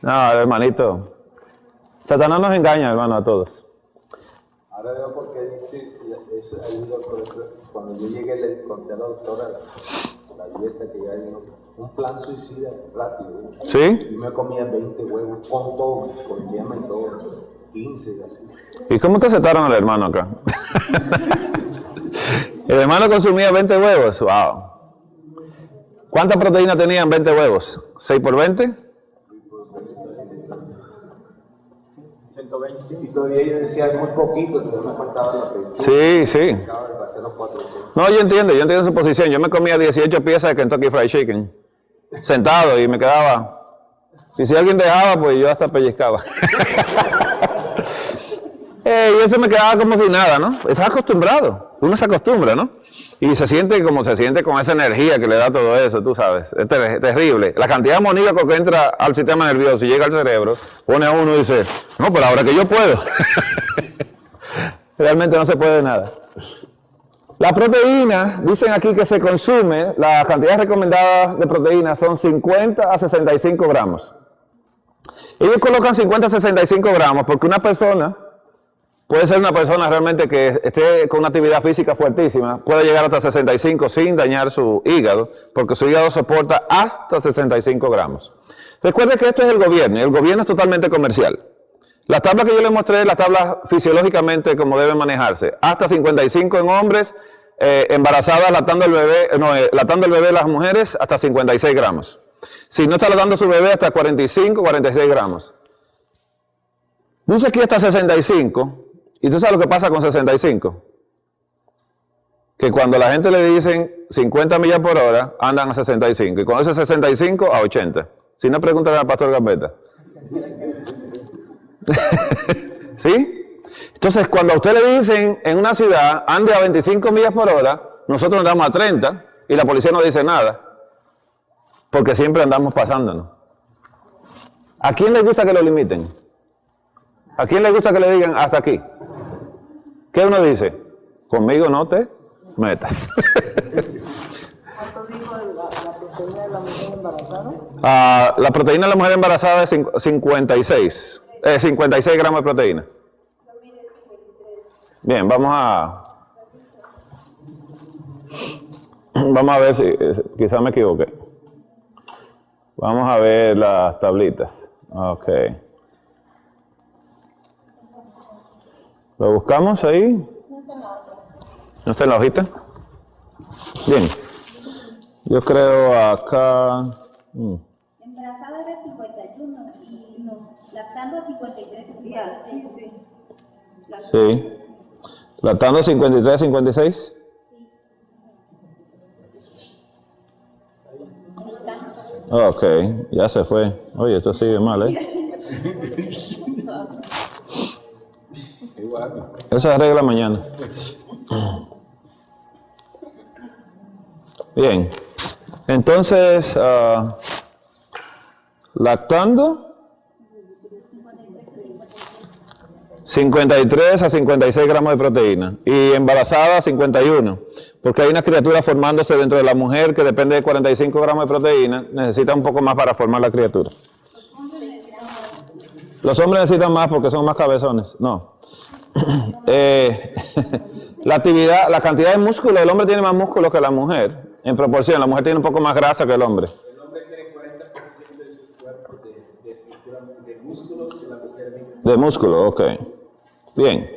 No, hermanito, Satanás nos engaña, hermano, a todos. Ahora veo por qué dice, eso ayuda por eso. Cuando yo llegué le conté a la doctora la dieta que ya hay, un plan suicida rápido. ¿Sí? Yo me comía 20 huevos con todo, con yema y todo, 15 y así. ¿Y cómo te aceptaron al hermano acá? El hermano consumía 20 huevos, wow. ¿Cuánta proteína tenían 20 huevos? ¿6 por 20? 120. Y todavía yo decía muy poquito, pero me faltaba la pechuga. Sí. Para hacer los 400. No, yo entiendo su posición. Yo me comía 18 piezas de Kentucky Fried Chicken, sentado, y me quedaba. Y si alguien dejaba, pues yo hasta pellizcaba. Y eso me quedaba como si nada, ¿no? Estaba acostumbrado. Uno se acostumbra, ¿no? Y se siente como se siente con esa energía que le da todo eso, tú sabes. Es terrible. La cantidad de amoníaco que entra al sistema nervioso y llega al cerebro, pone a uno y dice, no, pero ahora que yo puedo. Realmente no se puede nada. La proteína, dicen aquí que se consume, la cantidad recomendada de proteína son 50 a 65 gramos. Ellos colocan 50 a 65 gramos porque una persona, puede ser una persona realmente que esté con una actividad física fuertísima, puede llegar hasta 65 sin dañar su hígado, porque su hígado soporta hasta 65 gramos. Recuerde que esto es el gobierno, y el gobierno es totalmente comercial. Las tablas que yo les mostré, las tablas fisiológicamente como deben manejarse. Hasta 55 en hombres, embarazadas, lactando el bebé las mujeres, hasta 56 gramos. Si no está lactando su bebé, hasta 45, 46 gramos. Dice aquí hasta 65, y tú sabes lo que pasa con 65. Que cuando la gente le dicen 50 millas por hora, andan a 65, y cuando dice 65, a 80. Si no, pregúntale al pastor Gambetta. ¿Sí? Entonces, cuando a usted le dicen en una ciudad, ande a 25 millas por hora, nosotros andamos a 30 y la policía no dice nada, porque siempre andamos pasándonos. ¿A quién le gusta que lo limiten? ¿A quién le gusta que le digan hasta aquí? ¿Qué uno dice? Conmigo no te metas. ¿Cuánto dijo la proteína de la mujer embarazada? La proteína de la mujer embarazada es 56 gramos de proteína. Bien, vamos a ver si quizás me equivoqué. Vamos a ver las tablitas. Ok. ¿Lo buscamos ahí? ¿No está en la hojita? Bien. Yo creo acá... Embarazada de 51 y no, lactando 53 es sí. Sí. ¿Lactando 53, 56? Ok, ya se fue. Oye, esto sigue mal, Eso se arregla mañana. Bien. Entonces, lactando 53 a 56 gramos de proteína y embarazada 51, porque hay una criatura formándose dentro de la mujer que depende de 45 gramos de proteína, necesita un poco más para formar la criatura. Los hombres necesitan más porque son más cabezones. No. La cantidad de músculo, el hombre tiene más músculo que la mujer, en proporción. La mujer tiene un poco más grasa que el hombre. El hombre tiene 40% de su cuerpo de estructura de músculos y la mujer 20%. De músculo, ok. Bien.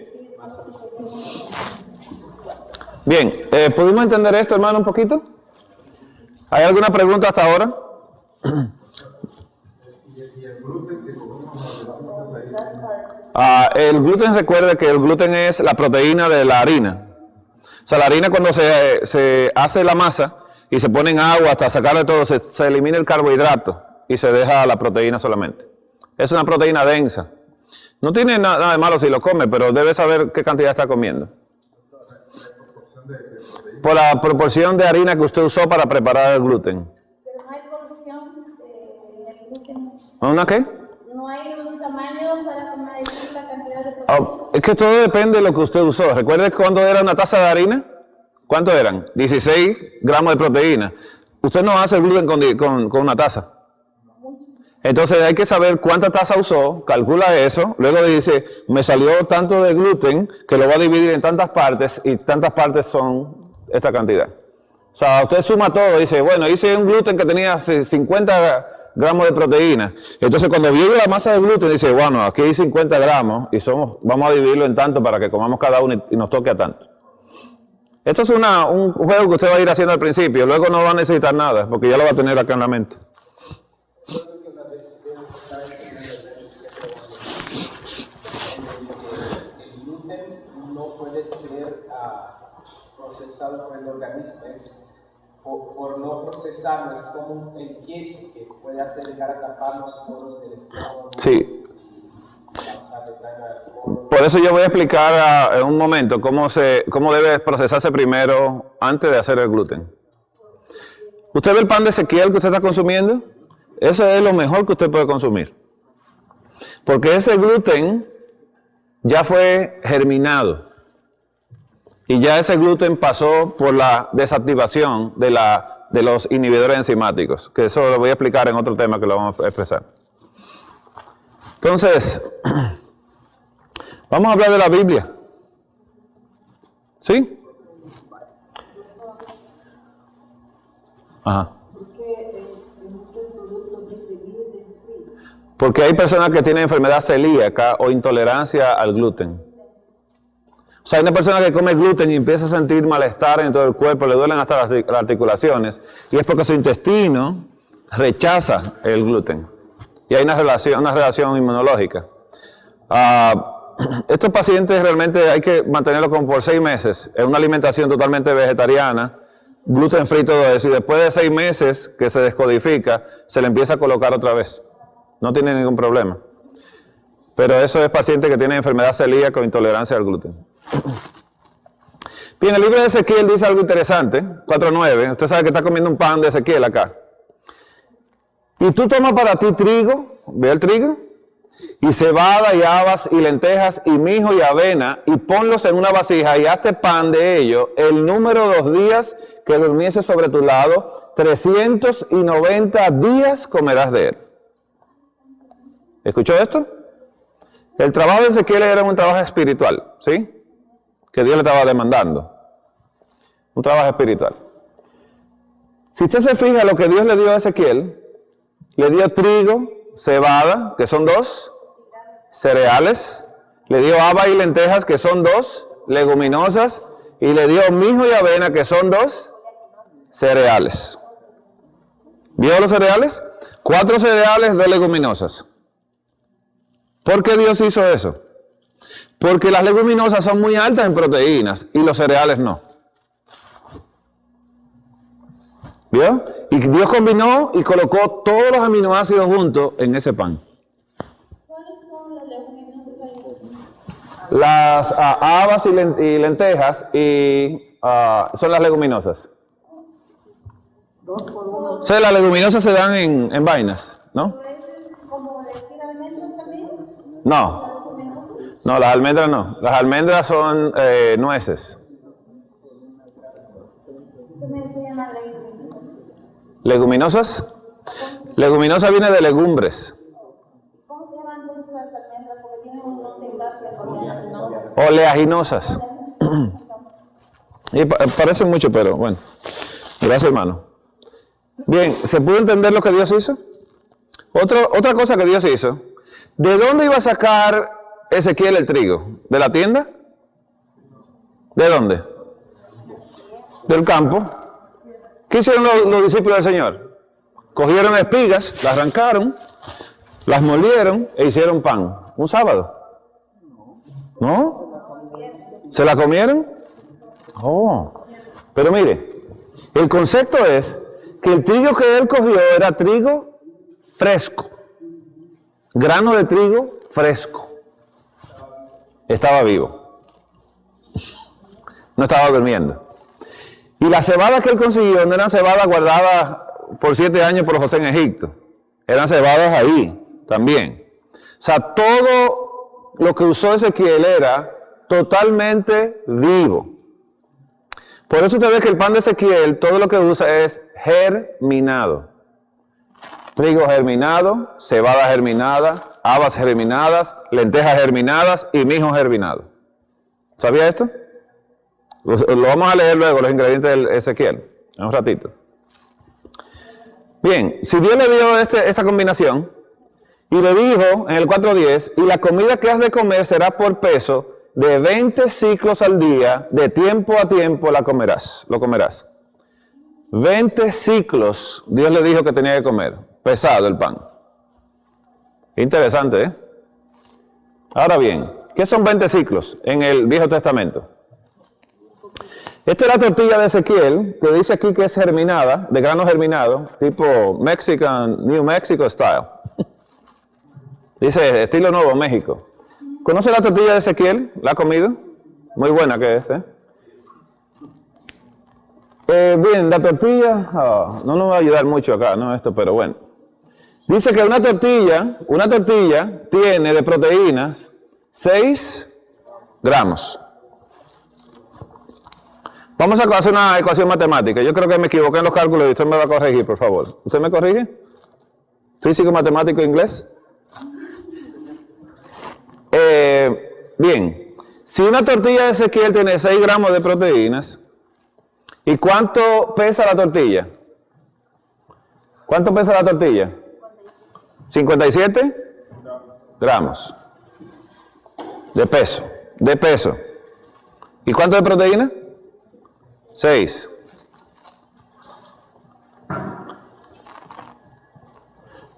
Bien, ¿pudimos entender esto, hermano, un poquito? ¿Hay alguna pregunta hasta ahora? El gluten, recuerde que el gluten es la proteína de la harina. O sea, la harina cuando se hace la masa y se pone en agua hasta sacarle todo, se elimina el carbohidrato y se deja la proteína solamente. Es una proteína densa. No tiene nada de malo si lo come, pero debe saber qué cantidad está comiendo. Por la proporción de harina que usted usó para preparar el gluten. Pero no hay porción del gluten. ¿Una qué? No hay un tamaño para medir la cantidad de proteína. Es que todo depende de lo que usted usó. ¿Recuerde cuándo era una taza de harina? ¿Cuánto eran? 16 gramos de proteína. Usted no hace el gluten con una taza. Entonces hay que saber cuánta taza usó, calcula eso, luego dice, me salió tanto de gluten que lo va a dividir en tantas partes y tantas partes son esta cantidad. O sea, usted suma todo y dice, bueno, hice un gluten que tenía 50 gramos de proteína. Entonces cuando viene la masa de gluten dice, bueno, aquí hay 50 gramos y vamos a dividirlo en tanto para que comamos cada uno y nos toque a tanto. Esto es un juego que usted va a ir haciendo al principio, luego no va a necesitar nada porque ya lo va a tener acá en la mente. El gluten no puede ser procesado por el organismo, es por no procesarlo, es como el queso que puede hasta llegar a tapar los poros del estómago. Sí. Por eso yo voy a explicar en un momento cómo debe procesarse primero antes de hacer el gluten. ¿Usted ve el pan de Ezequiel que usted está consumiendo? Eso es lo mejor que usted puede consumir. Porque ese gluten ya fue germinado. Y ya ese gluten pasó por la desactivación de los inhibidores enzimáticos. Que eso lo voy a explicar en otro tema que lo vamos a expresar. Entonces, vamos a hablar de la Biblia. ¿Sí? Ajá. Porque hay personas que tienen enfermedad celíaca o intolerancia al gluten. O sea, hay una persona que come gluten y empieza a sentir malestar en todo el cuerpo, le duelen hasta las articulaciones, y es porque su intestino rechaza el gluten. Y hay una relación inmunológica. Estos pacientes realmente hay que mantenerlos como por 6 meses, en una alimentación totalmente vegetariana, gluten free, todo eso, y después de 6 meses que se descodifica, se le empieza a colocar otra vez. No tiene ningún problema. Pero eso es paciente que tiene enfermedad celíaca o intolerancia al gluten. Bien, el libro de Ezequiel dice algo interesante, 4:9. Usted sabe que está comiendo un pan de Ezequiel acá. Y tú tomas para ti trigo, ve el trigo, y cebada y habas y lentejas y mijo y avena, y ponlos en una vasija y hazte pan de ello el número de los días que durmiese sobre tu lado, 390 días comerás de él. ¿Escuchó esto? El trabajo de Ezequiel era un trabajo espiritual, ¿sí? Que Dios le estaba demandando. Un trabajo espiritual. Si usted se fija lo que Dios le dio a Ezequiel, le dio trigo, cebada, que son 2 cereales, le dio haba y lentejas, que son 2 leguminosas, y le dio mijo y avena, que son 2 cereales. ¿Vio los cereales? 4 cereales, 2 leguminosas. ¿Por qué Dios hizo eso? Porque las leguminosas son muy altas en proteínas y los cereales no. ¿Vio? Y Dios combinó y colocó todos los aminoácidos juntos en ese pan. ¿Cuáles son las leguminosas? Las habas y lentejas son las leguminosas. 2 por 1. O sea, las leguminosas se dan en vainas, ¿no? ¿Es como decir almendras también? No. No, las almendras no. Las almendras son nueces. ¿Cómo se llama leguminosas? ¿Leguminosas? Leguminosa viene de legumbres. ¿Cómo se llaman entonces las almendras? Porque tienen un nombre casi, ¿no? Oleaginosas. Y parecen mucho, pero bueno. Gracias, hermano. Bien, ¿se pudo entender lo que Dios hizo? Otra cosa que Dios hizo. ¿De dónde iba a sacar Ezequiel el trigo? ¿De la tienda? ¿De dónde? Del campo. ¿Qué hicieron los discípulos del Señor? Cogieron espigas, las arrancaron, las molieron e hicieron pan. ¿Un sábado? ¿No? ¿Se la comieron? Oh. Pero mire, el concepto es que el trigo que él cogió era trigo fresco. Grano de trigo fresco. Estaba vivo. No estaba durmiendo. Y la cebada que él consiguió no eran cebadas guardadas por 7 años por José en Egipto. Eran cebadas ahí también. O sea, todo lo que usó Ezequiel era totalmente vivo. Por eso usted ve que el pan de Ezequiel, todo lo que usa es germinado. Trigo germinado, cebada germinada, habas germinadas, lentejas germinadas y mijo germinado. ¿Sabía esto? Lo vamos a leer luego, los ingredientes del Ezequiel, en un ratito. Bien, si Dios le dio esta combinación y le dijo en el 4:10, y la comida que has de comer será por peso, de 20 ciclos al día, de tiempo a tiempo lo comerás. 20 ciclos Dios le dijo que tenía que comer, pesado el pan. Interesante, ¿eh? Ahora bien, ¿qué son 20 ciclos en el Viejo Testamento? Esta es la tortilla de Ezequiel, que dice aquí que es germinada, de grano germinado, tipo New Mexico style. Dice estilo Nuevo México. ¿Conoce la tortilla de Ezequiel? ¿La ha comido? Muy buena que es, ¿eh? Bien, la tortilla, no nos va a ayudar mucho acá, ¿no? Esto, pero bueno. Dice que una tortilla tiene de proteínas 6 gramos. Vamos a hacer una ecuación matemática. Yo creo que me equivoqué en los cálculos y usted me va a corregir, por favor. ¿Usted me corrige? Físico, matemático, inglés. Bien. Si una tortilla de Ezequiel tiene 6 gramos de proteínas, ¿y cuánto pesa la tortilla? ¿Cuánto pesa la tortilla? 57 gramos de peso. De peso. ¿Y cuánto de proteína? 6.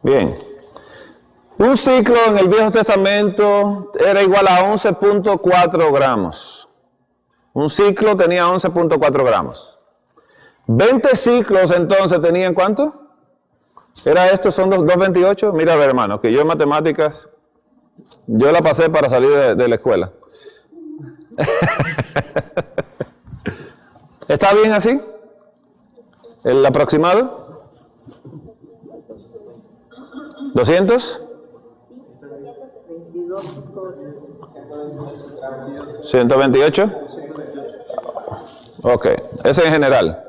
Bien. Un ciclo en el Viejo Testamento era igual a 11.4 gramos. Un ciclo tenía 11.4 gramos. 20 ciclos entonces tenían ¿cuánto? Era esto, son 2.28. Mira, a ver, hermano, que yo en matemáticas, yo la pasé para salir de la escuela. ¿Está bien así? ¿El aproximado? ¿200? 128. Ok, ese en general.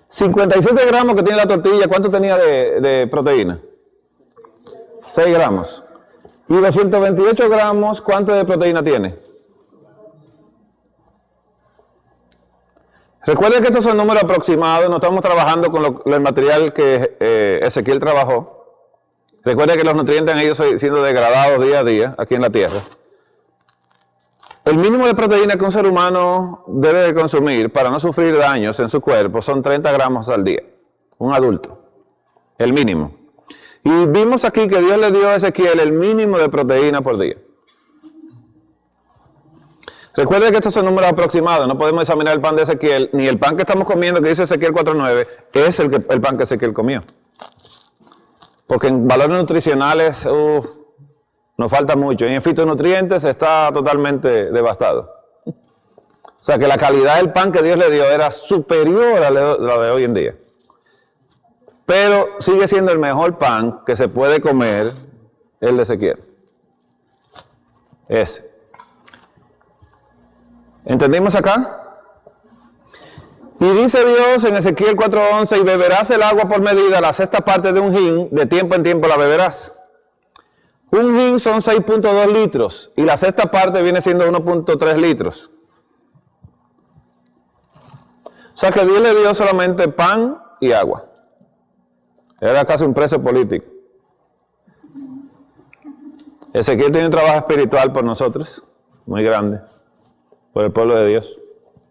57 gramos que tiene la tortilla, ¿cuánto tenía de proteína? 6 gramos. Y 228 gramos, ¿cuánto de proteína tiene? Recuerden que estos son números aproximados, no estamos trabajando con el material que Ezequiel trabajó. Recuerden que los nutrientes han ido siendo degradados día a día aquí en la tierra. El mínimo de proteína que un ser humano debe de consumir para no sufrir daños en su cuerpo son 30 gramos al día. Un adulto. El mínimo. Y vimos aquí que Dios le dio a Ezequiel el mínimo de proteína por día. Recuerden que estos son números aproximados. No podemos examinar el pan de Ezequiel, ni el pan que estamos comiendo, que dice Ezequiel 4.9, es el pan que Ezequiel comió. Porque en valores nutricionales, nos falta mucho. Y en fitonutrientes está totalmente devastado. O sea que la calidad del pan que Dios le dio era superior a la de hoy en día. Pero sigue siendo el mejor pan que se puede comer el de Ezequiel. Ese. ¿Entendimos acá? Y dice Dios en Ezequiel 4.11, y beberás el agua por medida, la sexta parte de un hin, de tiempo en tiempo la beberás. Un hin son 6.2 litros y la sexta parte viene siendo 1.3 litros. O sea que Dios le dio solamente pan y agua. Era casi un preso político. Ezequiel tiene un trabajo espiritual por nosotros, muy grande, por el pueblo de Dios.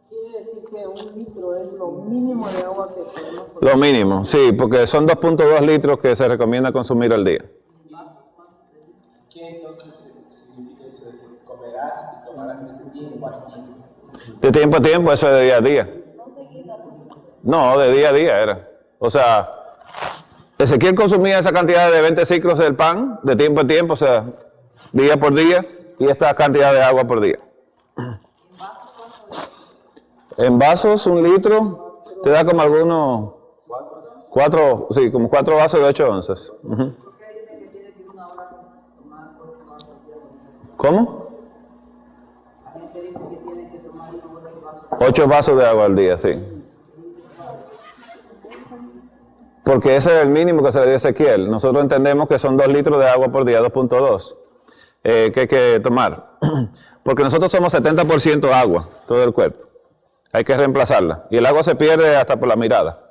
Quiere decir que 1 litro es lo mínimo de agua que podemos consumir. Lo mínimo, sí, porque son 2.2 litros que se recomienda consumir al día. ¿Qué entonces significa eso de que comerás y tomarás de tiempo a tiempo? De tiempo a tiempo, eso es de día a día. No, de día a día era. O sea, Ezequiel consumía esa cantidad de 20 ciclos del pan, de tiempo a tiempo, o sea, día por día, y esta cantidad de agua por día. En vasos, 1 litro, te da como algunos 4, sí, como 4 vasos de 8 onzas. ¿Cómo? 8 vasos de agua al día, sí. Porque ese es el mínimo que se le dio a Ezequiel. Nosotros entendemos que son 2 litros de agua por día, 2.2, que hay que tomar. Porque nosotros somos 70% agua, todo el cuerpo. Hay que reemplazarla. Y el agua se pierde hasta por la mirada.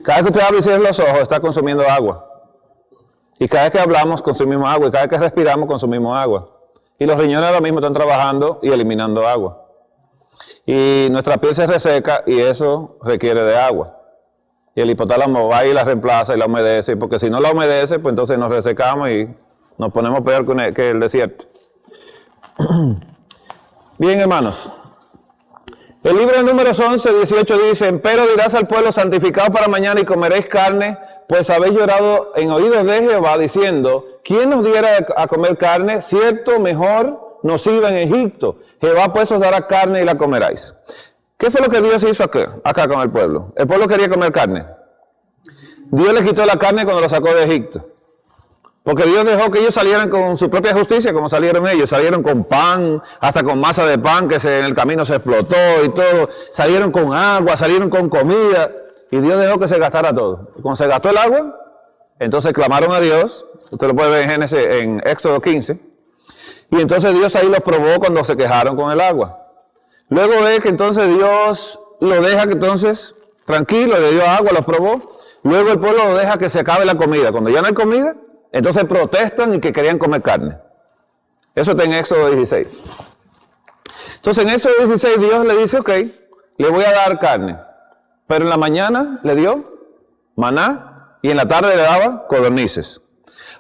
Cada vez que usted abre y cierra los ojos, está consumiendo agua. Y cada vez que hablamos, consumimos agua. Y cada vez que respiramos, consumimos agua. Y los riñones ahora mismo están trabajando y eliminando agua. Y nuestra piel se reseca y eso requiere de agua. Y el hipotálamo va y la reemplaza y la humedece. Porque si no la humedece, pues entonces nos resecamos y nos ponemos peor que el desierto. Bien, hermanos. El libro de Números 11, 18 dice: Empero dirás al pueblo, santificaos para mañana y comeréis carne, pues habéis llorado en oídos de Jehová, diciendo: ¿quién nos diera a comer carne? Cierto, mejor nos iba en Egipto. Jehová pues os dará carne y la comeráis. ¿Qué fue lo que Dios hizo acá con el pueblo? El pueblo quería comer carne. Dios le quitó la carne cuando lo sacó de Egipto. Porque Dios dejó que ellos salieran con su propia justicia, como salieron ellos. Salieron con pan, hasta con masa de pan que en el camino se explotó y todo. Salieron con agua, salieron con comida. Y Dios dejó que se gastara todo. Cuando se gastó el agua, entonces clamaron a Dios. Usted lo puede ver en Éxodo 15. Y entonces Dios ahí los probó cuando se quejaron con el agua. Luego ve que entonces Dios lo deja que entonces tranquilo, le dio agua, los probó. Luego el pueblo lo deja que se acabe la comida. Cuando ya no hay comida, Entonces protestan y que querían comer carne. Eso está en Éxodo 16. Entonces en Éxodo 16 Dios le dice, ok, le voy a dar carne. Pero en la mañana le dio maná y en la tarde le daba codornices.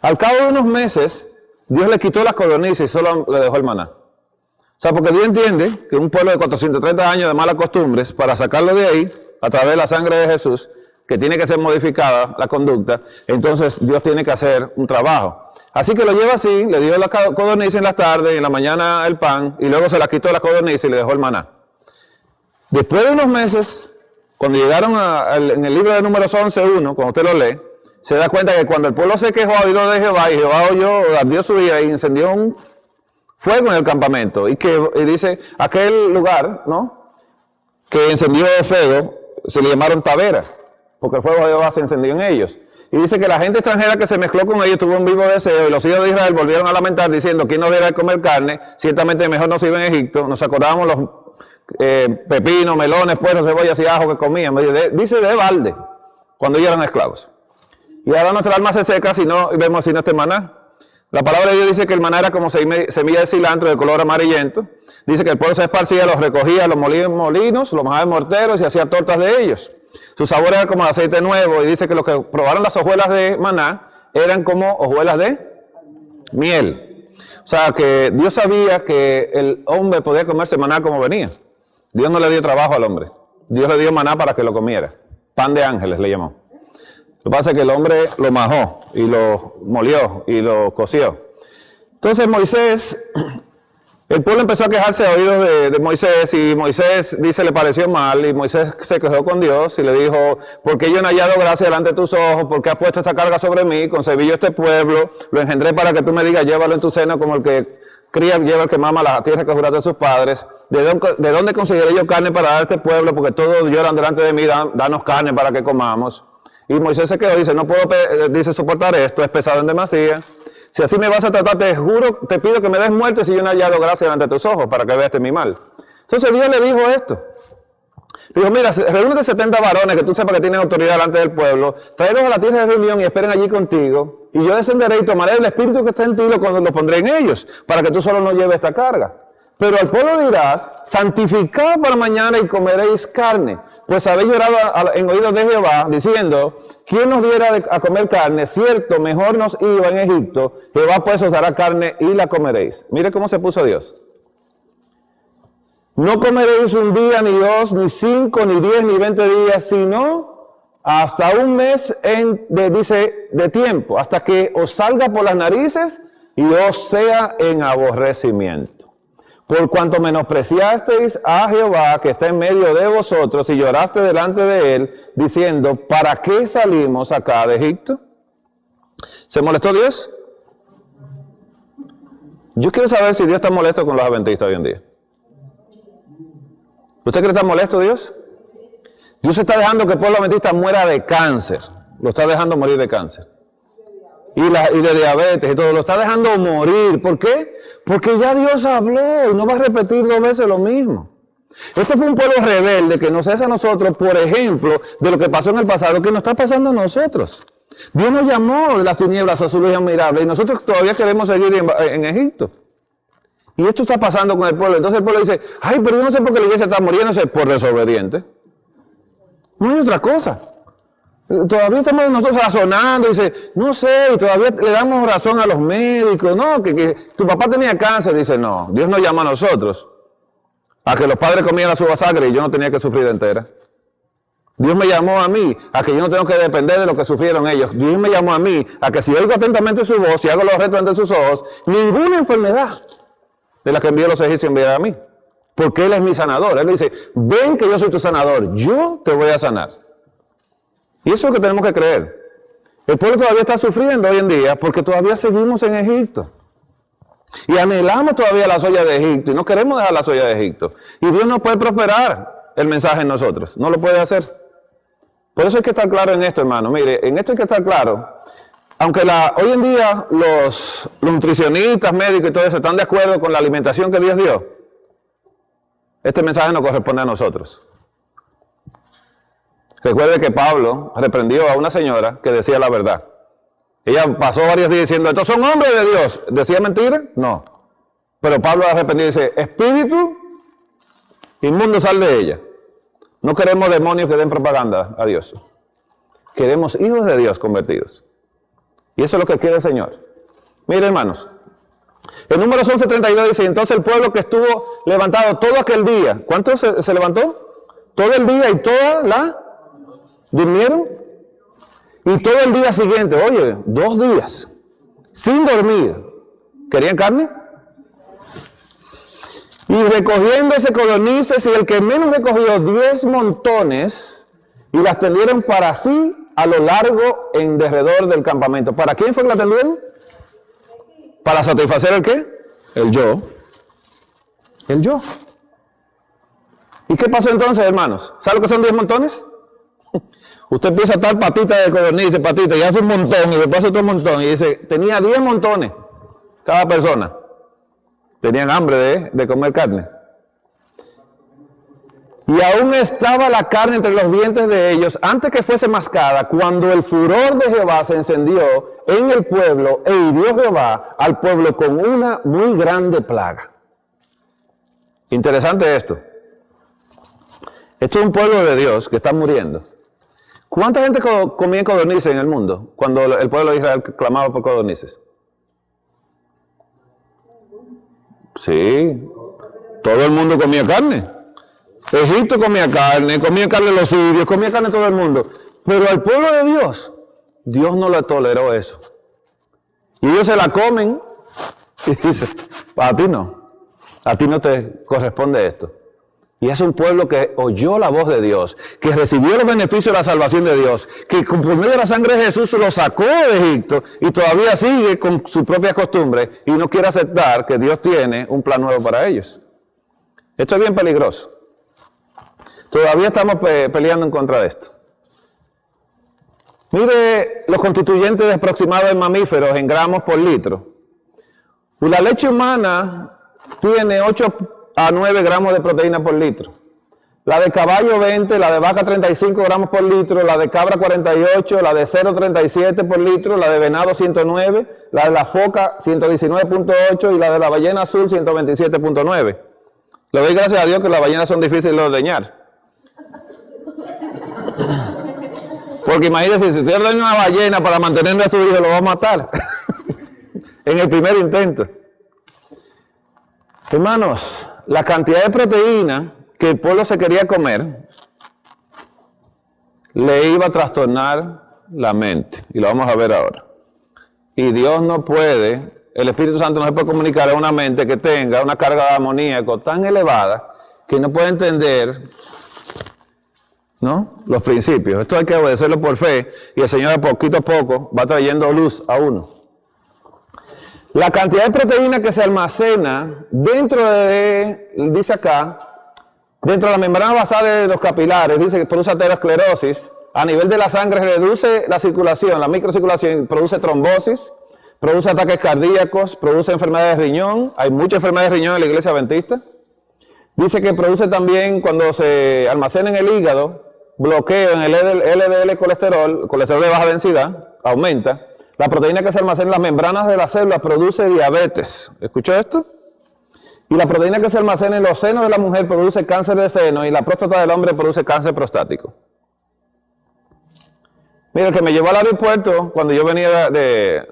Al cabo de unos meses, Dios le quitó las codornices y solo le dejó el maná. O sea, porque Dios entiende que un pueblo de 430 años de malas costumbres, para sacarlo de ahí, a través de la sangre de Jesús, que tiene que ser modificada la conducta, entonces Dios tiene que hacer un trabajo. Así que lo lleva así, le dio la codorniz en las tardes y en la mañana el pan, y luego se la quitó la codorniz y le dejó el maná. Después de unos meses, cuando llegaron en el libro de Números 11:1, cuando usted lo lee, se da cuenta que cuando el pueblo se quejó a oído de Jehová, y Jehová ardió su ira y encendió un fuego en el campamento, y dice, aquel lugar, ¿no?, que encendió el fuego, se le llamaron Tabera, porque el fuego de Jehová se encendió en ellos. Y dice que la gente extranjera que se mezcló con ellos tuvo un vivo deseo, y los hijos de Israel volvieron a lamentar diciendo, ¿quién nos diera de comer carne? Ciertamente mejor nos iba en Egipto. Nos acordábamos los pepinos, melones, puerros, cebollas y ajo que comían. Dice de balde, cuando ellos eran esclavos. Y ahora nuestra alma se seca si no vemos sino este maná. La palabra de Dios dice que el maná era como semilla de cilantro de color amarillento. Dice que el pueblo se esparcía, los recogía, los molía en molinos, los mojaba en morteros y hacía tortas de ellos. Su sabor era como aceite nuevo, y dice que los que probaron las hojuelas de maná eran como hojuelas de miel. O sea que Dios sabía que el hombre podía comerse maná como venía. Dios no le dio trabajo al hombre. Dios le dio maná para que lo comiera. Pan de ángeles le llamó. Lo que pasa es que el hombre lo majó y lo molió y lo coció. Entonces Moisés, el pueblo empezó a quejarse a oídos de Moisés, y Moisés dice le pareció mal, y Moisés se quejó con Dios y le dijo, ¿por qué yo no he hallado gracia delante de tus ojos? ¿Por qué has puesto esta carga sobre mí? Concebí yo este pueblo, lo engendré para que tú me digas, llévalo en tu seno como el que cría, lleva el que mama la tierra que juraste a sus padres. ¿De dónde conseguiré yo carne para dar a este pueblo? Porque todos lloran delante de mí, danos carne para que comamos. Y Moisés se quedó y dice, no puedo, dice, soportar esto, es pesado en demasía. Si así me vas a tratar, te juro, te pido que me des muerte si yo no he hallado gracia delante de tus ojos, para que veas mi mal. Entonces Dios le dijo esto. Le dijo, mira, reúnete 70 varones que tú sepas que tienen autoridad delante del pueblo, tráelos a la tierra de reunión y esperen allí contigo, y yo descenderé y tomaré el espíritu que está en ti y lo pondré en ellos, para que tú solo no lleves esta carga. Pero al pueblo dirás, santificad para mañana y comeréis carne, pues habéis llorado en oídos de Jehová, diciendo, ¿quién nos diera a comer carne? Cierto, mejor nos iba en Egipto, Jehová pues os dará carne y la comeréis. Mire cómo se puso Dios. No comeréis un día, ni dos, ni 5, ni 10, ni 20 días, sino hasta un mes de tiempo, hasta que os salga por las narices y os sea en aborrecimiento. Por cuanto menospreciasteis a Jehová que está en medio de vosotros y lloraste delante de él, diciendo, ¿para qué salimos acá de Egipto? ¿Se molestó Dios? Yo quiero saber si Dios está molesto con los adventistas hoy en día. ¿Usted cree que está molesto Dios? Dios está dejando que el pueblo adventista muera de cáncer. Lo está dejando morir de cáncer. Y de diabetes y todo, lo está dejando morir. ¿Por qué? Porque ya Dios habló y no va a repetir 2 veces lo mismo. Este fue un pueblo rebelde que nos hace a nosotros, por ejemplo, de lo que pasó en el pasado, que nos está pasando a nosotros. Dios nos llamó de las tinieblas a su luz admirable y nosotros todavía queremos seguir en Egipto. Y esto está pasando con el pueblo. Entonces el pueblo dice, ay, pero yo no sé por qué la iglesia está muriéndose por desobediente. No hay otra cosa. Todavía estamos nosotros razonando, dice, no sé, y todavía le damos razón a los médicos, no, que tu papá tenía cáncer, dice, no, Dios nos llama a nosotros, a que los padres comieran la uva sangre y yo no tenía que sufrir entera. Dios me llamó a mí, a que yo no tengo que depender de lo que sufrieron ellos. Dios me llamó a mí, a que si oigo atentamente su voz y hago los retos ante sus ojos, ninguna enfermedad de la que envió los egipcios enviará a mí, porque Él es mi sanador. Él dice, ven que yo soy tu sanador, yo te voy a sanar. Y eso es lo que tenemos que creer. El pueblo todavía está sufriendo hoy en día porque todavía seguimos en Egipto. Y anhelamos todavía la soya de Egipto y no queremos dejar la soya de Egipto. Y Dios no puede prosperar el mensaje en nosotros. No lo puede hacer. Por eso hay que estar claro en esto, hermano. Mire, en esto hay que estar claro. Aunque hoy en día los nutricionistas, médicos y todo eso están de acuerdo con la alimentación que Dios dio, este mensaje no corresponde a nosotros. Recuerde que Pablo reprendió a una señora que decía la verdad. Ella pasó varios días diciendo, estos son hombres de Dios. ¿Decía mentira? No. Pero Pablo arrepentido dice, espíritu inmundo, sal de ella. No queremos demonios que den propaganda a Dios. Queremos hijos de Dios convertidos. Y eso es lo que quiere el Señor. Miren, hermanos. En Números 11:32 dice, entonces el pueblo que estuvo levantado todo aquel día, ¿cuánto se levantó? Todo el día y toda la... ¿Durmieron? Y todo el día siguiente, oye, 2 días, sin dormir. ¿Querían carne? Y recogiéndose codornices, y el que menos recogió 10 montones, y las tendieron para sí a lo largo en derredor del campamento. ¿Para quién fue que la tendieron? ¿Para satisfacer el qué? El yo. El yo. ¿Y qué pasó entonces, hermanos? ¿Sabe lo que son 10 montones? Usted empieza a estar patita de codorniz, patita, y hace un montón, y después otro montón, y dice, tenía 10 montones cada persona. Tenían hambre de comer carne. Y aún estaba la carne entre los dientes de ellos, antes que fuese mascada, cuando el furor de Jehová se encendió en el pueblo, e hirió Jehová al pueblo con una muy grande plaga. Interesante esto. Esto es un pueblo de Dios que está muriendo. ¿Cuánta gente comía codornices en el mundo cuando el pueblo de Israel clamaba por codornices? Sí, todo el mundo comía carne. Egipto comía carne los sirios, comía carne todo el mundo. Pero al pueblo de Dios, Dios no le toleró eso. Y ellos se la comen y dice, a ti no te corresponde esto. Y es un pueblo que oyó la voz de Dios, que recibió los beneficios de la salvación de Dios, que por medio de la sangre de Jesús lo sacó de Egipto y todavía sigue con su propia costumbre y no quiere aceptar que Dios tiene un plan nuevo para ellos. Esto es bien peligroso. Todavía estamos peleando en contra de esto. Mire los constituyentes aproximados de mamíferos en gramos por litro. La leche humana tiene 8 a 9 gramos de proteína por litro. La de caballo 20, la de vaca 35 gramos por litro, la de cabra 48, la de cerdo 37 por litro, la de venado 109, la de la foca 119.8 y la de la ballena azul 127.9. Le doy gracias a Dios que las ballenas son difíciles de ordeñar. Porque imagínense, si usted ordeña una ballena para mantenerle a su hijo, lo va a matar en el primer intento. Hermanos, la cantidad de proteína que el pueblo se quería comer le iba a trastornar la mente. Y lo vamos a ver ahora. Y Dios no puede, el Espíritu Santo no se puede comunicar a una mente que tenga una carga de amoníaco tan elevada que no puede entender, ¿no?, los principios. Esto hay que obedecerlo por fe y el Señor de poquito a poco va trayendo luz a uno. La cantidad de proteína que se almacena dentro de, dice acá, dentro de la membrana basal de los capilares, dice que produce aterosclerosis, a nivel de la sangre reduce la circulación, la microcirculación, produce trombosis, produce ataques cardíacos, produce enfermedades de riñón, hay muchas enfermedades de riñón en la iglesia adventista. Dice que produce también, cuando se almacena en el hígado, bloqueo en el LDL colesterol de baja densidad, aumenta. La proteína que se almacena en las membranas de las células produce diabetes. ¿Escuchó esto? Y la proteína que se almacena en los senos de la mujer produce cáncer de seno y la próstata del hombre produce cáncer prostático. Mira, el que me llevó al aeropuerto cuando yo venía de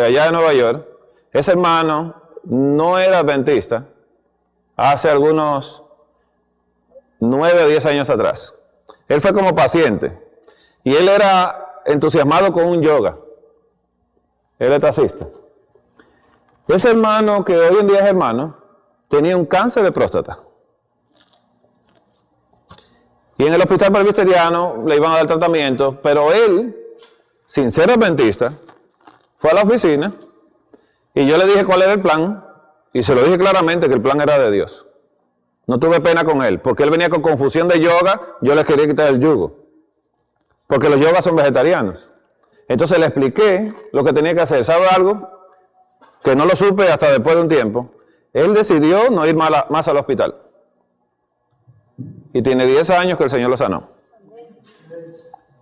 allá de Nueva York, ese hermano no era adventista hace algunos 9 o 10 años atrás. Él fue como paciente y él era entusiasmado con un yoga. Él es taxista. Ese hermano, que hoy en día es hermano, tenía un cáncer de próstata. Y en el hospital presbiteriano le iban a dar tratamiento, pero él, sin ser adventista, fue a la oficina y yo le dije cuál era el plan y se lo dije claramente que el plan era de Dios. No tuve pena con él, porque él venía con confusión de yoga, yo le quería quitar el yugo, porque los yogas son vegetarianos. Entonces le expliqué lo que tenía que hacer. ¿Sabe algo? Que no lo supe hasta después de un tiempo. Él decidió no ir más al hospital. Y tiene 10 años que el Señor lo sanó.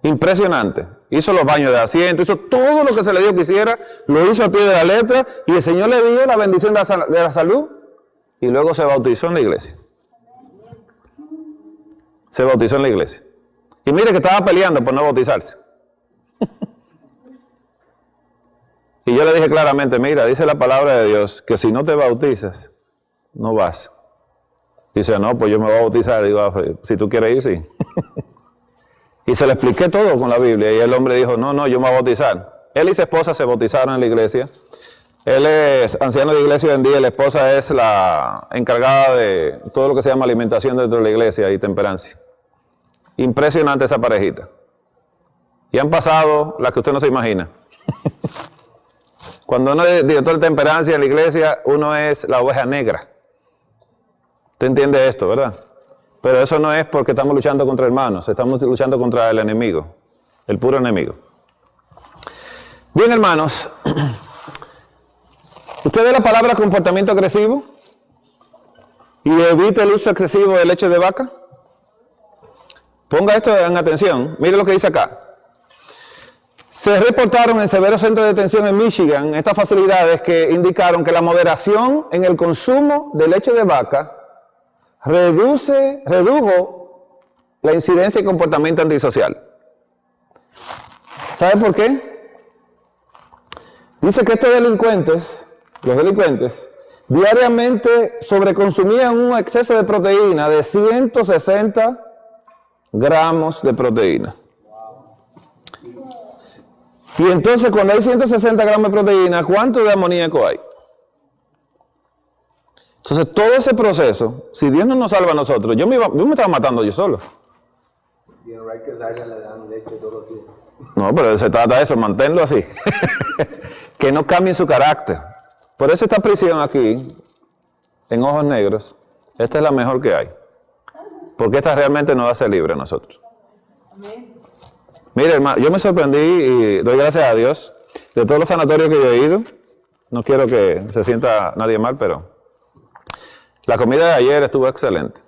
Impresionante. Hizo los baños de asiento, hizo todo lo que se le dio que hiciera, lo hizo al pie de la letra y el Señor le dio la bendición de la salud y luego se bautizó en la iglesia. Se bautizó en la iglesia. Y mire que estaba peleando por no bautizarse. Y yo le dije claramente, mira, dice la palabra de Dios que si no te bautizas, no vas. Dice, no, pues yo me voy a bautizar. Digo, si tú quieres ir, sí. Y se le expliqué todo con la Biblia y el hombre dijo, no, yo me voy a bautizar. Él y su esposa se bautizaron en la iglesia. Él es anciano de la iglesia hoy en día y la esposa es la encargada de todo lo que se llama alimentación dentro de la iglesia y temperancia. Impresionante esa parejita. Y han pasado las que usted no se imagina. Cuando uno es director de temperancia en la iglesia, uno es la oveja negra. Usted entiende esto, ¿verdad? Pero eso no es porque estamos luchando contra hermanos, estamos luchando contra el enemigo, el puro enemigo. Bien, hermanos, ¿usted ve la palabra comportamiento agresivo? ¿Y evite el uso excesivo de leche de vaca? Ponga esto en atención, mire lo que dice acá. Se reportaron en severos centros de detención en Michigan estas facilidades que indicaron que la moderación en el consumo de leche de vaca redujo la incidencia y comportamiento antisocial. ¿Sabe por qué? Dice que estos delincuentes, los delincuentes, diariamente sobreconsumían un exceso de proteína de 160 gramos de proteína. Y entonces cuando hay 160 gramos de proteína, ¿cuánto de amoníaco hay? Entonces, todo ese proceso, si Dios no nos salva a nosotros, yo me estaba matando yo solo. No, pero se trata de eso, manténlo así. Que no cambie su carácter. Por eso esta prisión aquí, en Ojos Negros, esta es la mejor que hay. Porque esta realmente nos hace libre a nosotros. Mire, hermano, yo me sorprendí y doy gracias a Dios de todos los sanatorios que yo he ido. No quiero que se sienta nadie mal, pero la comida de ayer estuvo excelente.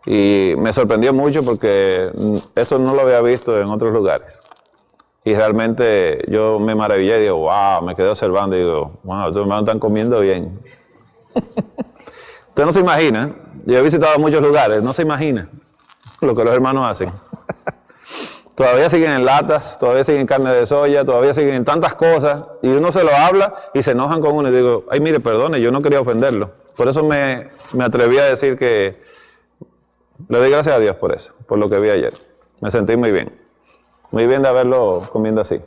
Y me sorprendió mucho porque esto no lo había visto en otros lugares. Y realmente yo me maravillé y digo, wow, me quedé observando y digo, wow, estos hermanos están comiendo bien. Usted no se imagina, yo he visitado muchos lugares, no se imagina lo que los hermanos hacen. Todavía siguen en latas, todavía siguen en carne de soya, todavía siguen en tantas cosas, y uno se lo habla y se enojan con uno y digo, ay mire, perdone, yo no quería ofenderlo. Por eso me atreví a decir que le doy gracias a Dios por eso, por lo que vi ayer. Me sentí muy bien de haberlo comiendo así.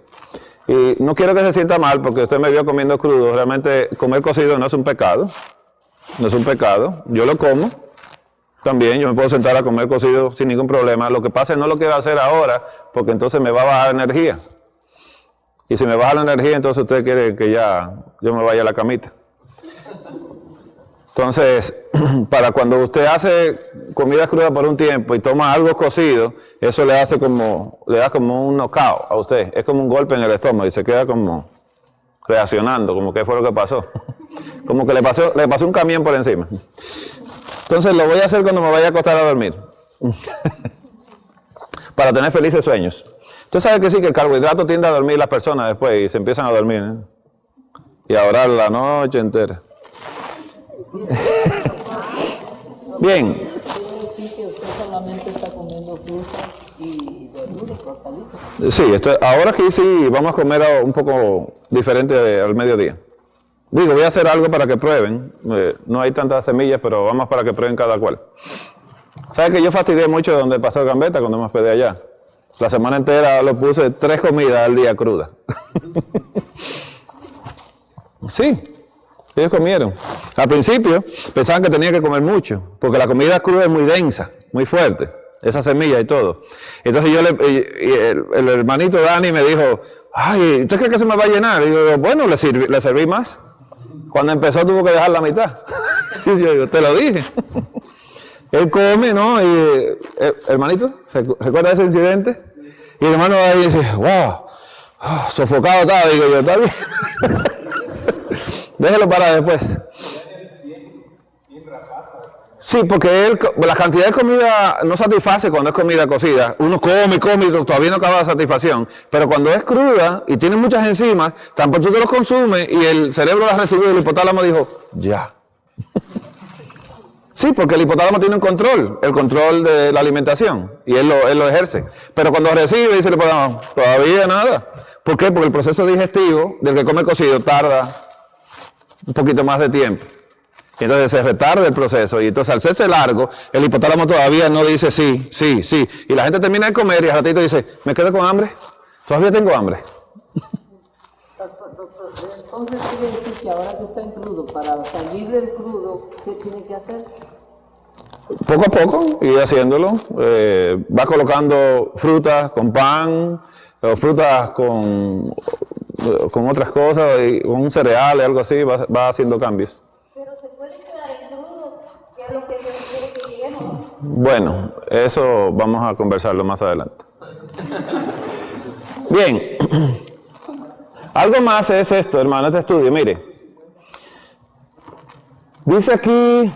Y no quiero que se sienta mal porque usted me vio comiendo crudo, realmente comer cocido no es un pecado, yo lo como. También yo me puedo sentar a comer cocido sin ningún problema. Lo que pasa es que no lo quiero hacer ahora porque entonces me va a bajar energía. Y si me baja la energía, entonces usted quiere que ya yo me vaya a la camita. Entonces, para cuando usted hace comida cruda por un tiempo y toma algo cocido, eso le da como un knockout a usted. Es como un golpe en el estómago y se queda como reaccionando, como que fue lo que pasó. Como que le pasó un camión por encima. Entonces lo voy a hacer cuando me vaya a acostar a dormir. Para tener felices sueños. Usted sabe que sí, que el carbohidrato tiende a dormir las personas después y se empiezan a dormir, ¿eh? Y a orar la noche entera. Bien. Quiere decir que usted solamente está comiendo frutas y verduras, hortalizas. Sí, ahora aquí sí vamos a comer un poco diferente al mediodía. Digo, voy a hacer algo para que prueben. No hay tantas semillas, pero vamos para que prueben cada cual. ¿Sabes que yo fastidié mucho de donde pasó el Gambetta cuando me hospedé allá? La semana entera lo puse 3 comidas al día crudas. Sí, ellos comieron. Al principio pensaban que tenía que comer mucho, porque la comida cruda es muy densa, muy fuerte, esa semilla y todo. Entonces el hermanito Dani me dijo, ay, ¿usted cree que se me va a llenar? Y yo, bueno, le serví más. Cuando empezó tuvo que dejar la mitad. Y yo digo, te lo dije. Él come, ¿no? Y hermanito, ¿se recuerda de ese incidente? Y el hermano ahí dice, wow, sofocado estaba. Digo yo, está bien. Déjelo para después. Sí, porque la cantidad de comida no satisface cuando es comida cocida. Uno come, y todavía no acaba la satisfacción. Pero cuando es cruda y tiene muchas enzimas, tampoco tú te los consumes y el cerebro las recibió y el hipotálamo dijo, ya. Sí, porque el hipotálamo tiene un control, el control de la alimentación, y él lo ejerce. Pero cuando recibe, dice el hipotálamo, todavía nada. ¿Por qué? Porque el proceso digestivo del que come cocido tarda un poquito más de tiempo. Y entonces se retarda el proceso, y entonces al serse largo, el hipotálamo todavía no dice sí, sí, sí. Y la gente termina de comer y al ratito dice, ¿me quedo con hambre? Todavía tengo hambre. Doctor, entonces quiere decir que ahora que está en crudo, para salir del crudo, ¿qué tiene que hacer? Poco a poco, ir haciéndolo. Va colocando frutas con pan, o frutas con otras cosas, con un cereal, algo así, va haciendo cambios. Pero se puede quedar en crudo, que es lo que Dios quiere que lleguemos. Bueno, eso vamos a conversarlo más adelante. Bien. Algo más es esto, hermano, este estudio, mire. Dice aquí,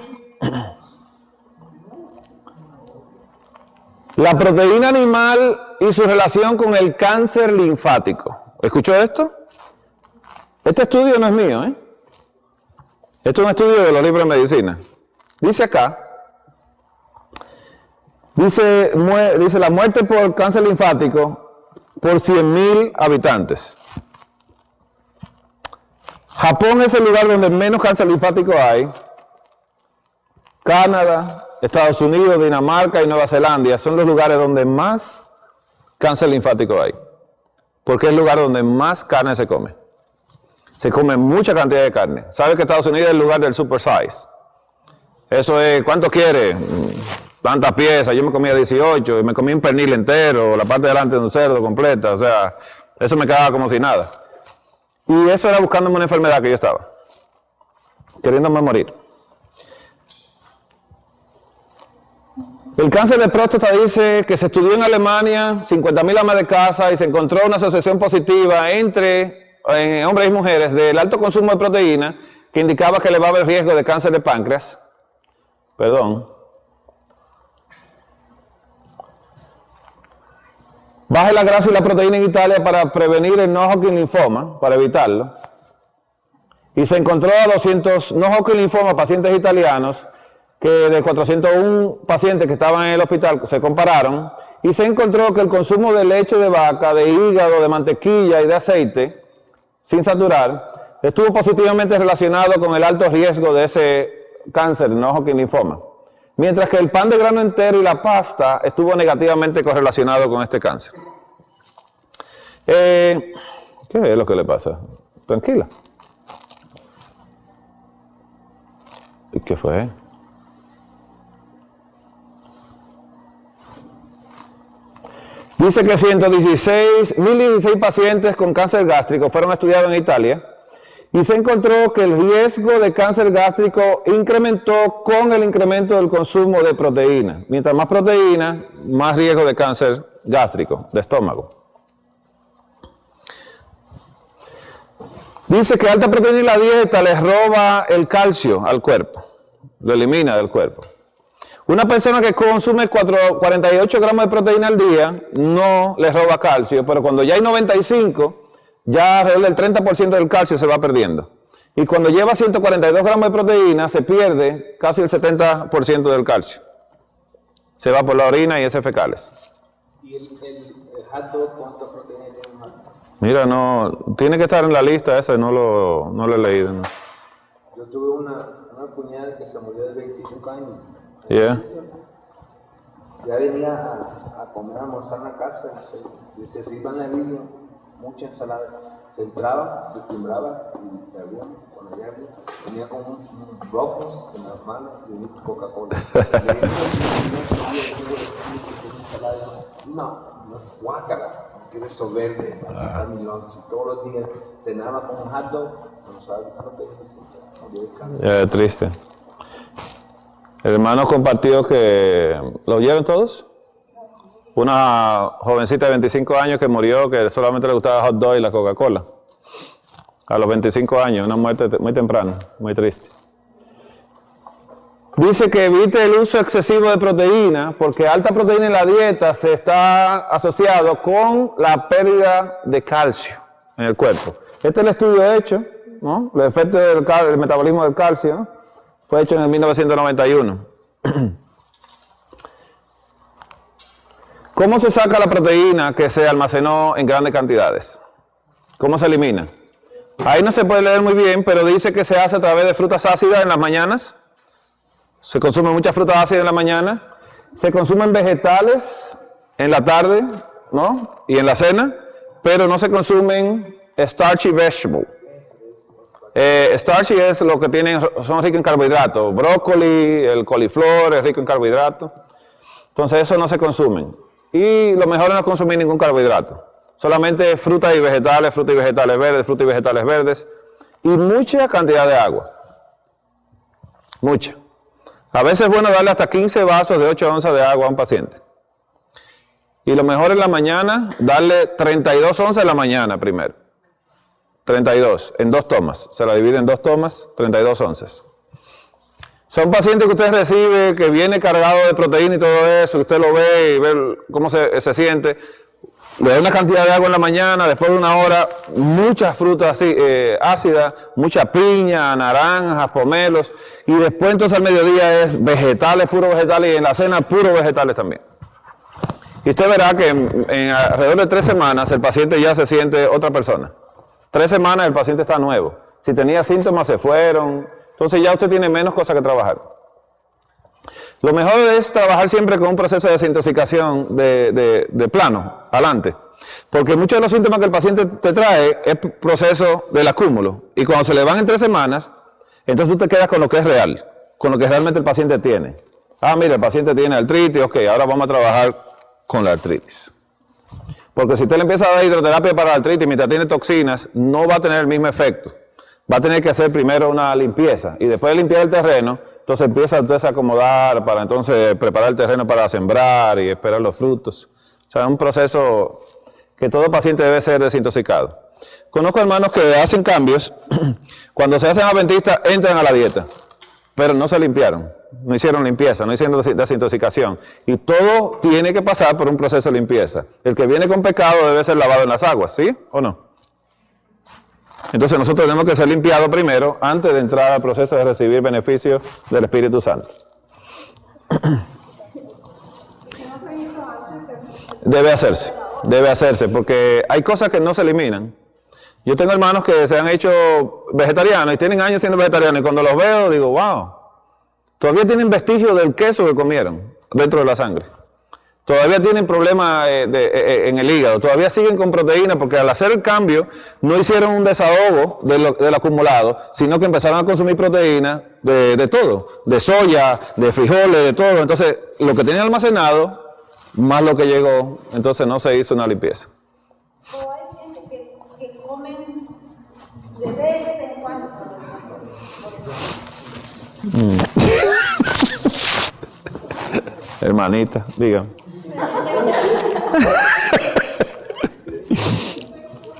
la proteína animal y su relación con el cáncer linfático. ¿Escuchó esto? Este estudio no es mío, ¿eh? Esto es un estudio de los libros de medicina. Dice acá, dice la muerte por cáncer linfático por 100.000 habitantes. Japón es el lugar donde menos cáncer linfático hay. Canadá, Estados Unidos, Dinamarca y Nueva Zelanda son los lugares donde más cáncer linfático hay. Porque es el lugar donde más carne se come. Se come mucha cantidad de carne. ¿Sabe que Estados Unidos es el lugar del super size? Eso es, ¿cuánto quiere? Tantas piezas. Yo me comía 18 y me comí un pernil entero, la parte de delante de un cerdo completa. O sea, eso me quedaba como si nada. Y eso era buscándome una enfermedad que yo estaba, queriéndome morir. El cáncer de próstata dice que se estudió en Alemania, 50.000 amas de casa, y se encontró una asociación positiva entre hombres y mujeres del alto consumo de proteína que indicaba que elevaba el riesgo de cáncer de páncreas. Perdón. Baje la grasa y la proteína en Italia para prevenir el no-Hodgkin linfoma, para evitarlo. Y se encontró a 200 no-Hodgkin linfoma pacientes italianos, que de 401 pacientes que estaban en el hospital se compararon, y se encontró que el consumo de leche de vaca, de hígado, de mantequilla y de aceite, sin saturar, estuvo positivamente relacionado con el alto riesgo de ese cáncer, no-Hodgkin linfoma. Mientras que el pan de grano entero y la pasta estuvo negativamente correlacionado con este cáncer. ¿Qué es lo que le pasa? Tranquila. ¿Y qué fue? Dice que 1.016 pacientes con cáncer gástrico fueron estudiados en Italia. Y se encontró que el riesgo de cáncer gástrico incrementó con el incremento del consumo de proteína. Mientras más proteína, más riesgo de cáncer gástrico, de estómago. Dice que alta proteína en la dieta les roba el calcio al cuerpo, lo elimina del cuerpo. Una persona que consume 48 gramos de proteína al día no les roba calcio, pero cuando ya hay 95, ya alrededor del 30% del calcio se va perdiendo. Y cuando lleva 142 gramos de proteína, se pierde casi el 70% del calcio. Se va por la orina y heces fecales. ¿Y el hot dog cuánta proteína tiene un hot dog? Mira, no, tiene que estar en la lista esa, no lo he leído. ¿No? Yo tuve una cuñada que se murió de 25 años. Yeah. Ya venía a comer, a almorzar en la casa, y se iba en la Biblia, mucha ensalada. Se entraba, se timbraba y había, cuando ya venía con un Ruffles en las manos y un Coca-Cola. No, guácala, quiero esto verde, para mi lunch. Y todos los días cenaba con un hot dog, no sabes lo que es. Triste. El hermano compartió que... ¿Lo oyeron todos? Una jovencita de 25 años que murió, que solamente le gustaba hot dog y la Coca-Cola. A los 25 años, una muerte muy temprana, muy triste. Dice que evite el uso excesivo de proteína, porque alta proteína en la dieta se está asociado con la pérdida de calcio en el cuerpo. Este es el estudio hecho, ¿no? Los efectos del metabolismo del calcio, ¿no? Fue hecho en el 1991. ¿Cómo se saca la proteína que se almacenó en grandes cantidades? ¿Cómo se elimina? Ahí no se puede leer muy bien, pero dice que se hace a través de frutas ácidas en las mañanas. Se consume mucha fruta ácida en la mañana. Se consumen vegetales en la tarde, ¿no? Y en la cena, pero no se consumen starchy vegetables. Starchy es lo que son ricos en carbohidratos. Brócoli, el coliflor es rico en carbohidratos. Entonces eso no se consumen. Y lo mejor es no consumir ningún carbohidrato. Solamente fruta y vegetales verdes, fruta y vegetales verdes. Y mucha cantidad de agua. Mucha. A veces es bueno darle hasta 15 vasos de 8 onzas de agua a un paciente. Y lo mejor en la mañana, darle 32 onzas en la mañana primero. 32, en 2 tomas. Se la divide en 2 tomas, 32 onzas. Son pacientes que usted recibe, que viene cargado de proteína y todo eso, usted lo ve y ve cómo se siente. Le da una cantidad de agua en la mañana, después de una hora, muchas frutas ácidas, mucha piña, naranjas, pomelos, y después entonces al mediodía es vegetales, puros vegetales, y en la cena puros vegetales también. Y usted verá que en alrededor de 3 semanas el paciente ya se siente otra persona. 3 semanas el paciente está nuevo. Si tenía síntomas se fueron, entonces ya usted tiene menos cosas que trabajar. Lo mejor es trabajar siempre con un proceso de desintoxicación de plano, adelante. Porque muchos de los síntomas que el paciente te trae es proceso del acúmulo. Y cuando se le van en 3 semanas, entonces tú te quedas con lo que es real, con lo que realmente el paciente tiene. Ah, mira, el paciente tiene artritis, ok, ahora vamos a trabajar con la artritis. Porque si usted le empieza a dar hidroterapia para la artritis mientras tiene toxinas, no va a tener el mismo efecto. Va a tener que hacer primero una limpieza y después de limpiar el terreno, entonces empieza entonces a acomodar para entonces preparar el terreno para sembrar y esperar los frutos. O sea, es un proceso que todo paciente debe ser desintoxicado. Conozco hermanos que hacen cambios, cuando se hacen adventistas entran a la dieta, pero no se limpiaron, no hicieron limpieza, no hicieron desintoxicación. Y todo tiene que pasar por un proceso de limpieza. El que viene con pecado debe ser lavado en las aguas, ¿sí o no? Entonces nosotros tenemos que ser limpiados primero antes de entrar al proceso de recibir beneficios del Espíritu Santo. Debe hacerse, porque hay cosas que no se eliminan. Yo tengo hermanos que se han hecho vegetarianos y tienen años siendo vegetarianos y cuando los veo digo, wow, todavía tienen vestigios del queso que comieron dentro de la sangre. Todavía tienen problemas en el hígado, todavía siguen con proteína porque al hacer el cambio no hicieron un desahogo del acumulado, sino que empezaron a consumir proteína de todo, de soya, de frijoles, de todo. Entonces, lo que tenían almacenado, más lo que llegó, entonces no se hizo una limpieza. O hay gente que comen de vez en cuando. Hermanita, dígame.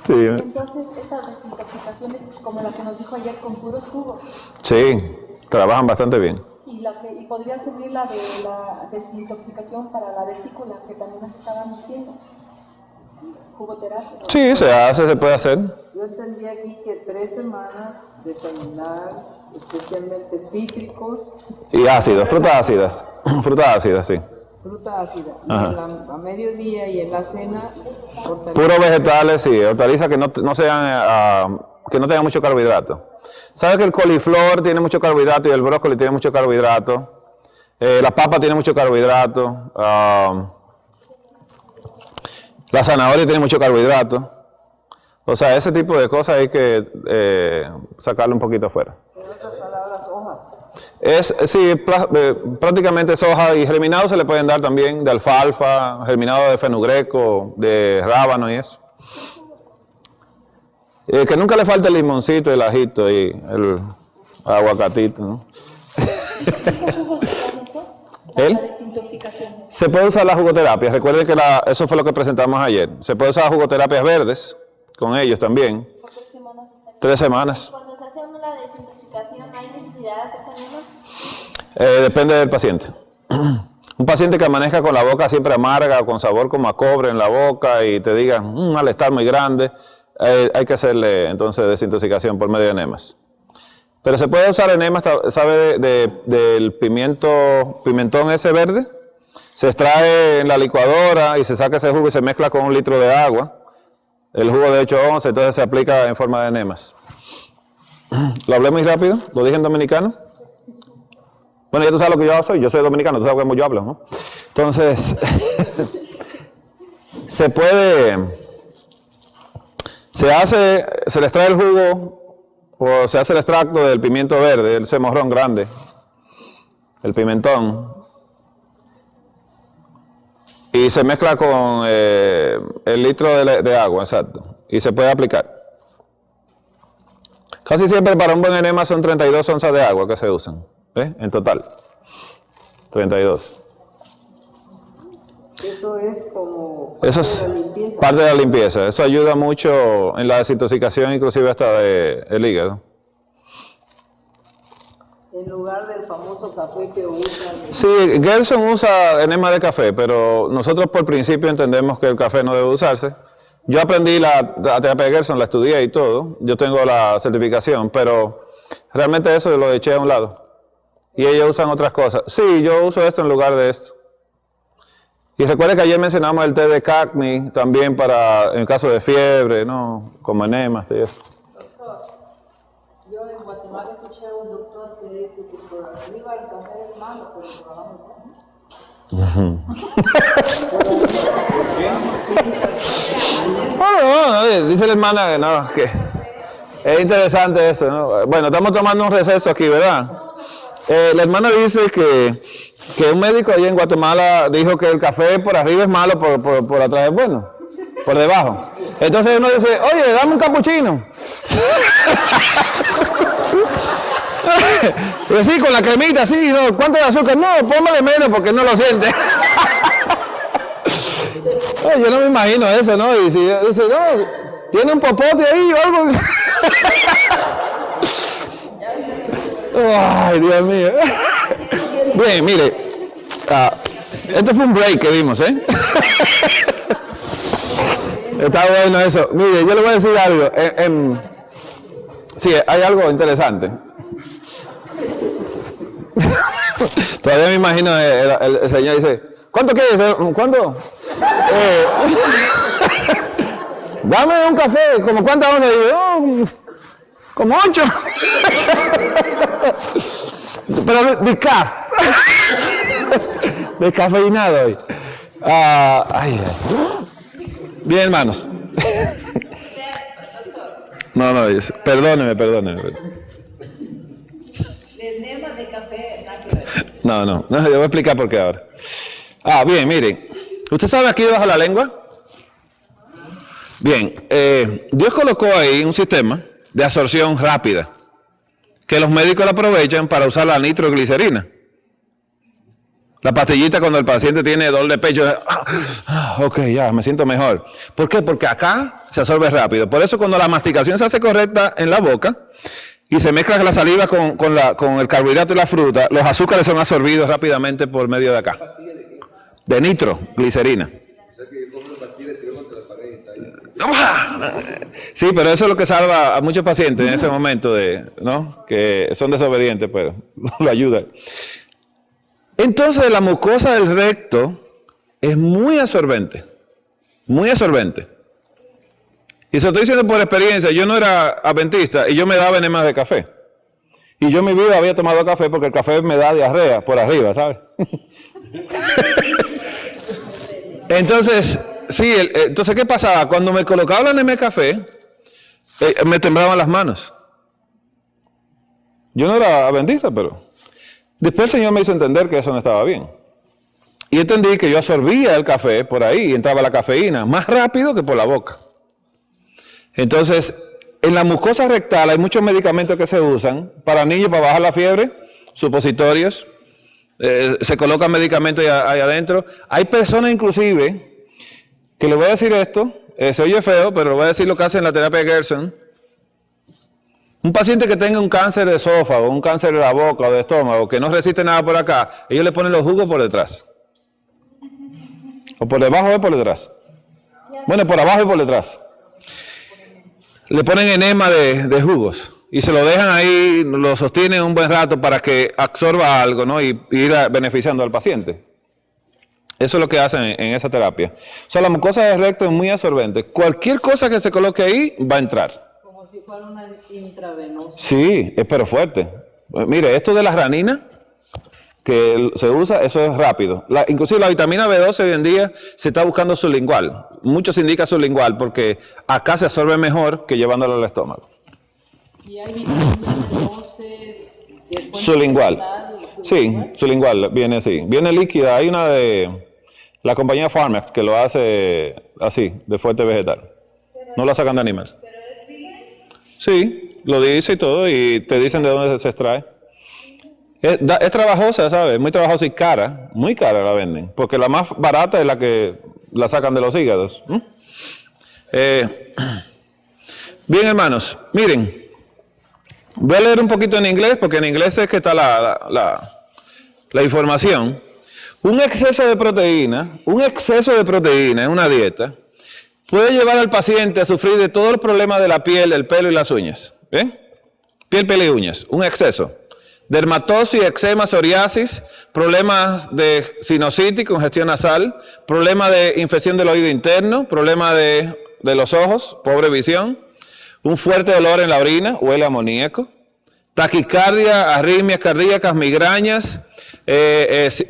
Sí. Entonces, esta desintoxicación es como la que nos dijo ayer con puros jugos. Sí, trabajan bastante bien. Y podría servir la de la desintoxicación para la vesícula, que también nos estaban diciendo. Jugoterapia. Sí, se puede hacer. Yo entendí aquí que 3 semanas desayunar, especialmente cítricos. Y ácidos, frutas ácidas. Frutas ácidas, sí. Fruta ácida. Y a mediodía y en la cena, hortalizas. Puros vegetales, sí. Hortalizas que no sean, que no tengan mucho carbohidrato. ¿Sabes que el coliflor tiene mucho carbohidrato y el brócoli tiene mucho carbohidrato? La papa tiene mucho carbohidrato. La zanahoria tiene mucho carbohidrato. O sea, ese tipo de cosas hay que sacarle un poquito afuera. En otras palabras, hojas. Sí, prácticamente es hoja y germinados se le pueden dar también de alfalfa, germinado de fenugreco, de rábano y eso. Que nunca le falte el limoncito, el ajito y el aguacatito, ¿no? Para la desintoxicación. Se puede usar la jugoterapia. Recuerde que eso fue lo que presentamos ayer. Se puede usar jugoterapias verdes con ellos también. ¿Por 3 semanas estaría? 3 semanas. Cuando se hace una desintoxicación, ¿hay necesidad de hacerse una? Depende del paciente. Un paciente que amanezca con la boca siempre amarga, con sabor como a cobre en la boca y te diga un malestar muy grande, hay que hacerle entonces desintoxicación por medio de enemas. Pero se puede usar enemas, ¿sabe? Del pimentón ese verde. Se extrae en la licuadora y se saca ese jugo y se mezcla con 1 litro de agua. El jugo de 8 onzas, entonces se aplica en forma de enemas. ¿Lo hablé muy rápido? ¿Lo dije en dominicano? Bueno, ya tú sabes lo que yo soy dominicano, tú sabes cómo yo hablo, ¿no? Entonces, se le extrae el jugo o se hace el extracto del pimiento verde, ese morrón grande, el pimentón, y se mezcla con el litro de agua, exacto, y se puede aplicar. Casi siempre para un buen enema son 32 onzas de agua que se usan. En total, 32. Eso es como Eso es parte de la limpieza. Eso ayuda mucho en la desintoxicación, inclusive hasta del hígado. En lugar del famoso café que usan. Sí, Gerson usa enema de café, pero nosotros por principio entendemos que el café no debe usarse. Yo aprendí la terapia de Gerson, la estudié y todo. Yo tengo la certificación, pero realmente eso lo eché a un lado. Y ellos usan otras cosas. Sí, yo uso esto en lugar de esto. Y recuerde que ayer mencionamos el té de cacni también para, en caso de fiebre, ¿no? Como enemas y eso. Doctor, yo en Guatemala escuché a un doctor que dice que por arriba el café es malo, pero por abajo Bueno, dice la hermana que no, que es interesante esto, ¿no? Bueno, estamos tomando un receso aquí, ¿verdad? La hermana dice que un médico allí en Guatemala dijo que el café por arriba es malo, por atrás es bueno, por debajo. Entonces uno dice, oye, dame un capuchino. Y así, con la cremita, así, ¿no? ¿Cuánto de azúcar? No, póngale menos porque no lo siente. Oye, yo no me imagino eso, ¿no? Y si dice, no, tiene un popote ahí o algo. Ay, Dios mío. Bien, mire. Este fue un break que vimos, ¿eh? Está bueno eso. Mire, yo le voy a decir algo. Sí, hay algo interesante. Todavía me imagino el señor dice, ¿cuánto quieres? ¿Cuánto? Dame un café, ¿como cuántas onzas? Digo, como 8. Pero descafeinado hoy. Bien, hermanos. No, perdóneme. Enemas de café, nada que ver. No, yo voy a explicar por qué ahora. Bien, miren. ¿Usted sabe aquí debajo de la lengua? Bien, Dios colocó ahí un sistema de absorción rápida que los médicos la aprovechan para usar la nitroglicerina. La pastillita cuando el paciente tiene dolor de pecho, ok, ya, me siento mejor. ¿Por qué? Porque acá se absorbe rápido. Por eso cuando la masticación se hace correcta en la boca y se mezcla la saliva con el carbohidrato y la fruta, los azúcares son absorbidos rápidamente por medio de acá. De nitroglicerina. Sí, pero eso es lo que salva a muchos pacientes en ese momento, ¿no? Que son desobedientes, pero lo ayuda. Entonces la mucosa del recto es muy absorbente, muy absorbente. Y se lo estoy diciendo por experiencia, yo no era adventista y yo me daba enemas de café. Y yo en mi vida había tomado café porque el café me da diarrea por arriba, ¿sabes? Entonces, sí, entonces ¿qué pasaba? Cuando me colocaba la enema de café, me temblaban las manos. Yo no era adventista, pero... Después el Señor me hizo entender que eso no estaba bien. Y entendí que yo absorbía el café por ahí y entraba la cafeína más rápido que por la boca. Entonces, en la mucosa rectal hay muchos medicamentos que se usan para niños para bajar la fiebre, supositorios, se colocan medicamentos ahí adentro. Hay personas inclusive, que le voy a decir esto, se oye feo, pero le voy a decir lo que hacen en la terapia de Gerson. Un paciente que tenga un cáncer de esófago, un cáncer de la boca o de estómago, que no resiste nada por acá, ellos le ponen los jugos por detrás. O por debajo o por detrás. Bueno, por abajo y por detrás. Le ponen enema de jugos y se lo dejan ahí, lo sostienen un buen rato para que absorba algo, ¿no? Y ir beneficiando al paciente. Eso es lo que hacen en esa terapia. O sea, la mucosa del recto es muy absorbente. Cualquier cosa que se coloque ahí va a entrar. Como si fuera una intravenosa. Sí, pero fuerte. Mire, esto de la ranina que se usa, eso es rápido. Inclusive la vitamina B12 hoy en día se está buscando sublingual. Mucho se indica sublingual porque acá se absorbe mejor que llevándolo al estómago. Y hay vitamina B12 de fuente Sublingual. vegetal, Sí, sublingual, viene así. Viene líquida. Hay una de la compañía Pharmax que lo hace así, de fuente vegetal. No la sacan de animal. ¿Pero es vegan? Sí, lo dice y todo, y te dicen de dónde se extrae. Es trabajosa, ¿sabes? Muy trabajosa y cara, muy cara la venden, porque la más barata es la que la sacan de los hígados. Bien, hermanos, miren, voy a leer un poquito en inglés, porque en inglés es que está la información. Un exceso de proteína en una dieta puede llevar al paciente a sufrir de todos los problemas de la piel, del pelo y las uñas. ¿Bien? Piel, pelo y uñas, un exceso. Dermatosis, eczema, psoriasis, problemas de sinusitis, congestión nasal, problemas de infección del oído interno, problemas de los ojos, pobre visión, un fuerte dolor en la orina, huele a amoníaco, taquicardia, arritmias cardíacas, migrañas,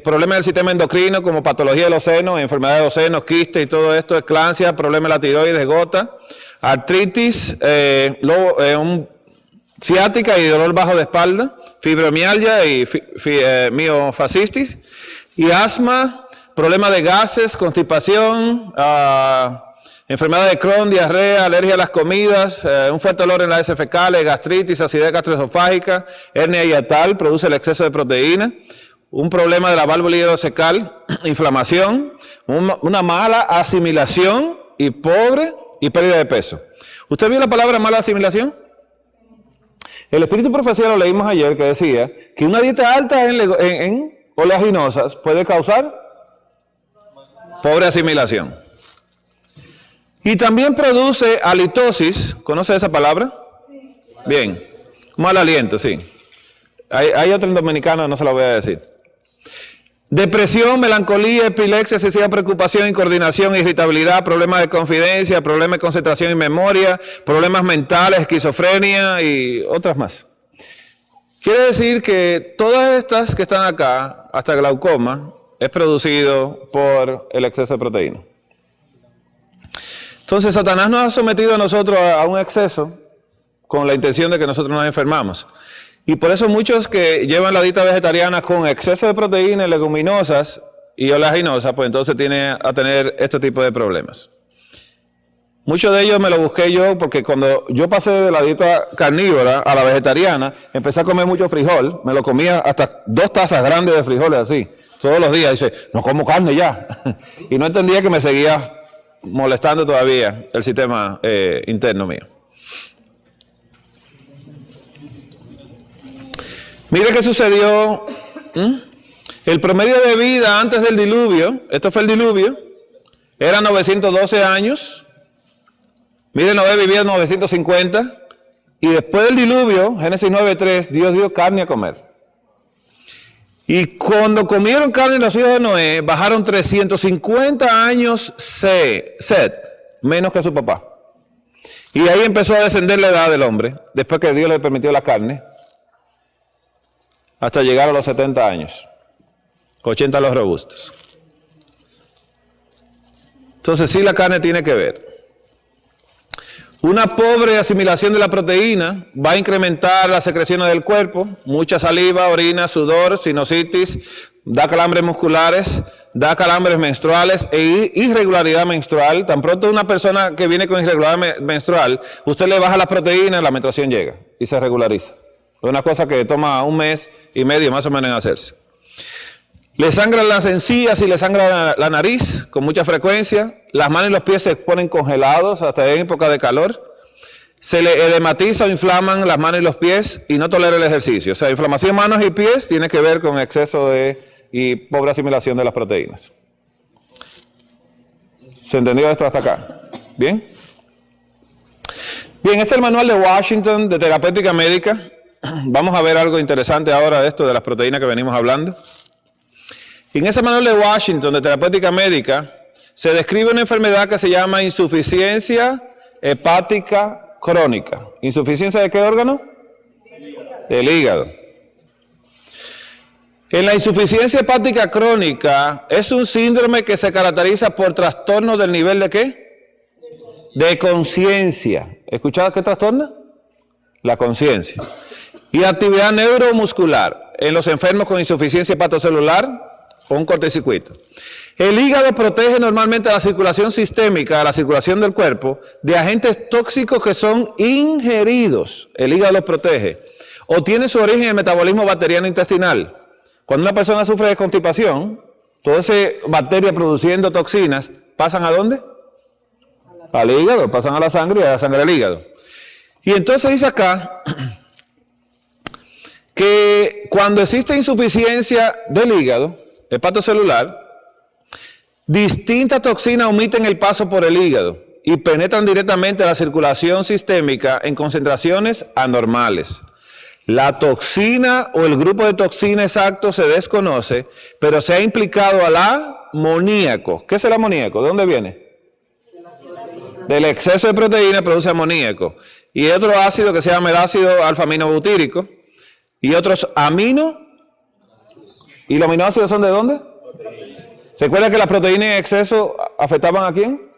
problemas del sistema endocrino como patología de los senos, enfermedad de los senos, quiste y todo esto, eclampsia, problemas de la tiroides, gota, artritis, ciática y dolor bajo de espalda, fibromialgia y miofascitis, y asma, problemas de gases, constipación, enfermedad de Crohn, diarrea, alergia a las comidas, un fuerte dolor en las heces fecales, gastritis, acidez gastroesofágica, hernia hiatal, produce el exceso de proteína, un problema de la válvula hidrocecal, inflamación, una mala asimilación y pérdida de peso. ¿Usted vio la palabra mala asimilación? El espíritu profesional lo leímos ayer que decía que una dieta alta en oleaginosas puede causar pobre asimilación. Y también produce halitosis. ¿Conoce esa palabra? Bien. Mal aliento, sí. Hay otro en dominicano, no se lo voy a decir. Depresión, melancolía, epilepsia, excesiva preocupación, incoordinación, irritabilidad, problemas de confidencia, problemas de concentración y memoria, problemas mentales, esquizofrenia y otras más. Quiere decir que todas estas que están acá, hasta glaucoma, es producido por el exceso de proteína. Entonces, Satanás nos ha sometido a nosotros a un exceso con la intención de que nosotros nos enfermamos. Y por eso muchos que llevan la dieta vegetariana con exceso de proteínas, leguminosas y oleaginosas, pues entonces tienen a tener este tipo de problemas. Muchos de ellos me lo busqué yo porque cuando yo pasé de la dieta carnívora a la vegetariana, empecé a comer mucho frijol, me lo comía hasta 2 tazas grandes de frijoles así, todos los días. Dice, no como carne ya. Y no entendía que me seguía molestando todavía el sistema interno mío. Mire qué sucedió. El promedio de vida antes del diluvio, esto fue el diluvio, era 912 años. Mire, Noé vivía 950. Y después del diluvio, Génesis 9:3, Dios dio carne a comer. Y cuando comieron carne los hijos de Noé, bajaron 350 años Set, menos que su papá. Y ahí empezó a descender la edad del hombre, después que Dios le permitió la carne, hasta llegar a los 70 años, 80 los robustos. Entonces sí, la carne tiene que ver. Una pobre asimilación de la proteína va a incrementar las secreciones del cuerpo, mucha saliva, orina, sudor, sinusitis, da calambres musculares, da calambres menstruales e irregularidad menstrual. Tan pronto una persona que viene con irregularidad menstrual, usted le baja las proteínas, la menstruación llega y se regulariza. Es una cosa que toma 1 mes y medio más o menos en hacerse. Le sangran las encías y le sangra la nariz con mucha frecuencia. Las manos y los pies se ponen congelados hasta en época de calor. se le edematiza o inflaman las manos y los pies y no tolera el ejercicio. O sea, inflamación de manos y pies tiene que ver con exceso y pobre asimilación de las proteínas. ¿Se entendió esto hasta acá? ¿Bien? Bien, este es el manual de Washington de terapéutica médica. Vamos a ver algo interesante ahora de esto de las proteínas que venimos hablando. Y en ese manual de Washington de terapéutica médica se describe una enfermedad que se llama insuficiencia hepática crónica. ¿Insuficiencia de qué órgano? Del hígado. En la insuficiencia hepática crónica es un síndrome que se caracteriza por trastorno del nivel ¿de qué? De conciencia. ¿Escuchado qué trastorna? La conciencia. Y actividad neuromuscular en los enfermos con insuficiencia hepatocelular o un cortocircuito. El hígado protege normalmente la circulación sistémica, la circulación del cuerpo, de agentes tóxicos que son ingeridos. El hígado los protege. O tiene su origen en el metabolismo bacteriano intestinal. Cuando una persona sufre de constipación, todas esas bacterias produciendo toxinas, ¿pasan a dónde? Al hígado, pasan a la sangre y a la sangre del hígado. Y entonces dice acá que cuando existe insuficiencia del hígado, hepatocelular, distintas toxinas omiten el paso por el hígado y penetran directamente a la circulación sistémica en concentraciones anormales. La toxina o el grupo de toxina exacto se desconoce, pero se ha implicado al amoníaco. ¿Qué es el amoníaco? ¿De dónde viene? Del exceso de proteína produce amoníaco. Y otro ácido que se llama el ácido alfa-aminobutírico. Y otros ¿Y los aminoácidos son de dónde? ¿Recuerda que las proteínas en exceso afectaban a quién?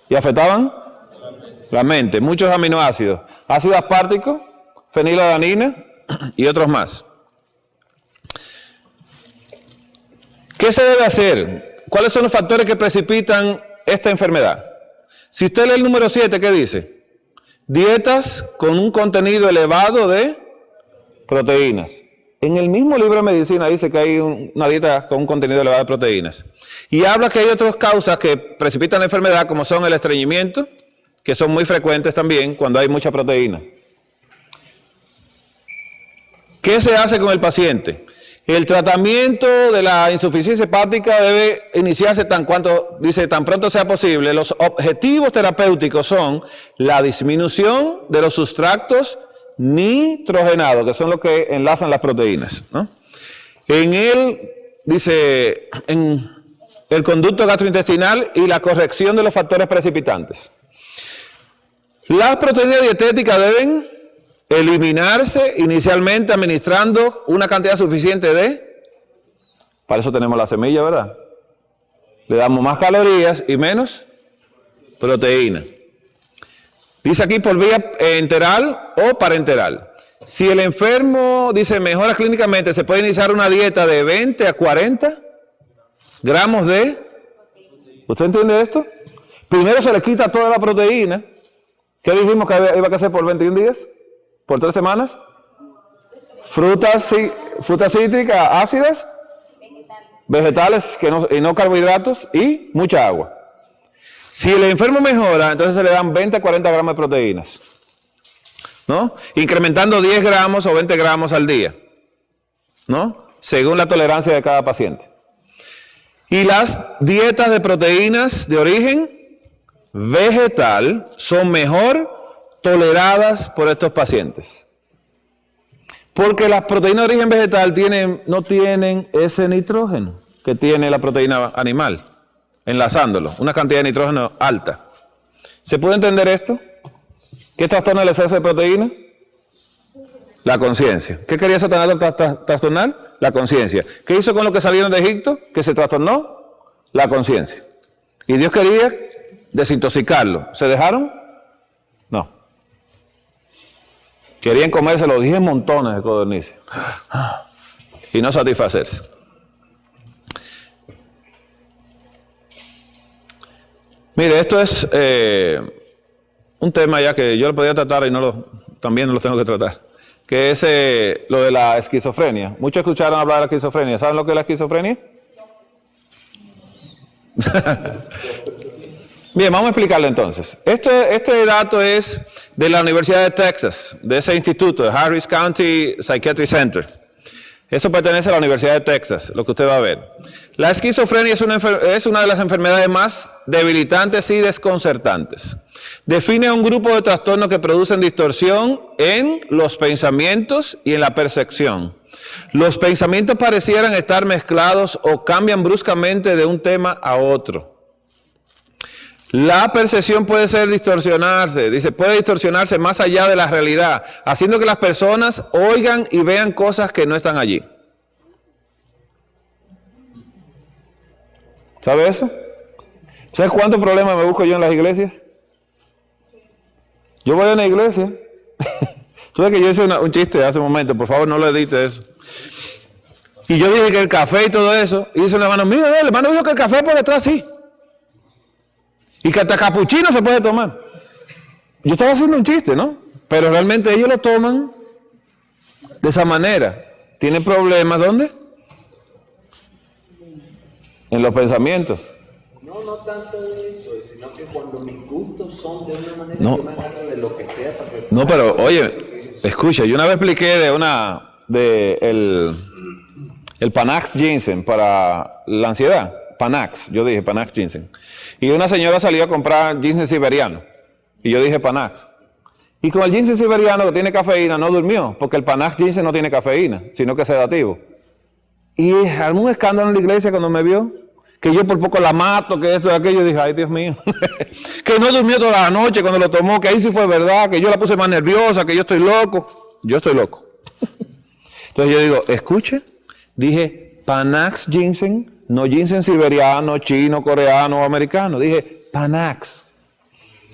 ¿Y afectaban? La mente. Muchos aminoácidos. Ácido aspartico, fenilalanina y otros más. ¿Qué se debe hacer? ¿Cuáles son los factores que precipitan esta enfermedad? Si usted lee el número 7, ¿qué dice? Dietas con un contenido elevado de proteínas. En el mismo libro de medicina dice que hay una dieta con un contenido elevado de proteínas. Y habla que hay otras causas que precipitan la enfermedad, como son el estreñimiento, que son muy frecuentes también cuando hay mucha proteína. ¿Qué se hace con el paciente? El tratamiento de la insuficiencia hepática debe iniciarse tan pronto sea posible. Los objetivos terapéuticos son la disminución de los sustratos nitrogenados, que son los que enlazan las proteínas, ¿no? En el conducto gastrointestinal y la corrección de los factores precipitantes. Las proteínas dietéticas deben eliminarse inicialmente administrando una cantidad suficiente para eso tenemos la semilla, ¿verdad? Le damos más calorías y menos proteína. Dice aquí por vía enteral o parenteral. Si el enfermo dice mejora clínicamente, se puede iniciar una dieta de 20 a 40 gramos de... ¿Usted entiende esto? Primero se le quita toda la proteína. ¿Qué dijimos que iba a hacer por 21 días? ¿Por 3 semanas? Frutas cítricas ácidas, vegetales y no carbohidratos y mucha agua. Si el enfermo mejora, entonces se le dan 20 a 40 gramos de proteínas, ¿no? Incrementando 10 gramos o 20 gramos al día, ¿no? Según la tolerancia de cada paciente. Y las dietas de proteínas de origen vegetal son mejor toleradas por estos pacientes. Porque las proteínas de origen vegetal no tienen ese nitrógeno que tiene la proteína animal, enlazándolo, una cantidad de nitrógeno alta. ¿Se puede entender esto? ¿Qué trastorna el exceso de proteína? La conciencia. ¿Qué quería Satanás trastornar? La conciencia. ¿Qué hizo con los que salieron de Egipto? ¿Que se trastornó? La conciencia. Y Dios quería desintoxicarlo. ¿Se dejaron? No. Querían comerse los 10 montones de codornices y no satisfacerse. Mire, esto es un tema ya que yo lo podía tratar y también no lo tengo que tratar, que es lo de la esquizofrenia. Muchos escucharon hablar de la esquizofrenia. ¿Saben lo que es la esquizofrenia? Bien, vamos a explicarlo entonces. Este dato es de la Universidad de Texas, de ese instituto, de Harris County Psychiatric Center. Esto pertenece a la Universidad de Texas, lo que usted va a ver. La esquizofrenia es una de las enfermedades más debilitantes y desconcertantes. Define un grupo de trastornos que producen distorsión en los pensamientos y en la percepción. Los pensamientos parecieran estar mezclados o cambian bruscamente de un tema a otro. La percepción puede distorsionarse más allá de la realidad, haciendo que las personas oigan y vean cosas que no están allí. ¿Sabe eso? ¿Sabes cuántos problemas me busco yo en las iglesias? Yo voy a una iglesia. Tú ves que yo hice un chiste hace un momento, por favor no lo edite eso. Y yo dije que el café y todo eso, y dice el hermano, mira, el hermano dijo que el café por detrás sí. Y que hasta capuchino se puede tomar. Yo estaba haciendo un chiste, ¿no? Pero realmente ellos lo toman de esa manera. ¿Tienen problemas dónde? En los pensamientos. No tanto de eso, sino que cuando mis gustos son de una manera, No. yo me agarro de lo que sea. Porque No, pero oye, escucha, yo una vez expliqué el Panax Ginseng para la ansiedad. Panax, yo dije Panax Ginseng. Y una señora salió a comprar ginseng siberiano. Y yo dije Panax. Y con el ginseng siberiano que tiene cafeína no durmió, porque el Panax Ginseng no tiene cafeína, sino que es sedativo. Y algún escándalo en la iglesia cuando me vio, que yo por poco la mato, que esto y aquello, dije, ay Dios mío, que no durmió toda la noche cuando lo tomó, que ahí sí fue verdad, que yo la puse más nerviosa, que yo estoy loco. Yo estoy loco. Entonces yo digo, escuche, dije Panax Ginseng, no ginseng siberiano, chino, coreano o americano, dije Panax.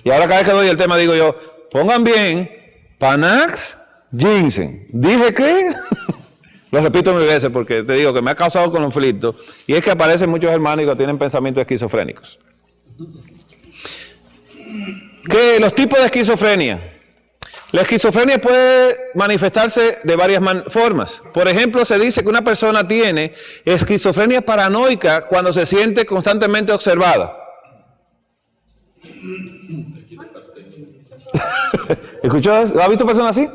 Y ahora cada vez que doy el tema digo yo, pongan bien, Panax Ginseng. ¿Dije qué? Lo repito mil veces porque te digo que me ha causado conflicto y es que aparecen muchos hermanos que tienen pensamientos esquizofrénicos. ¿Qué? Los tipos de esquizofrenia. La esquizofrenia puede manifestarse de varias formas. Por ejemplo, se dice que una persona tiene esquizofrenia paranoica cuando se siente constantemente observada. ¿Escuchó? ¿Ha visto personas así?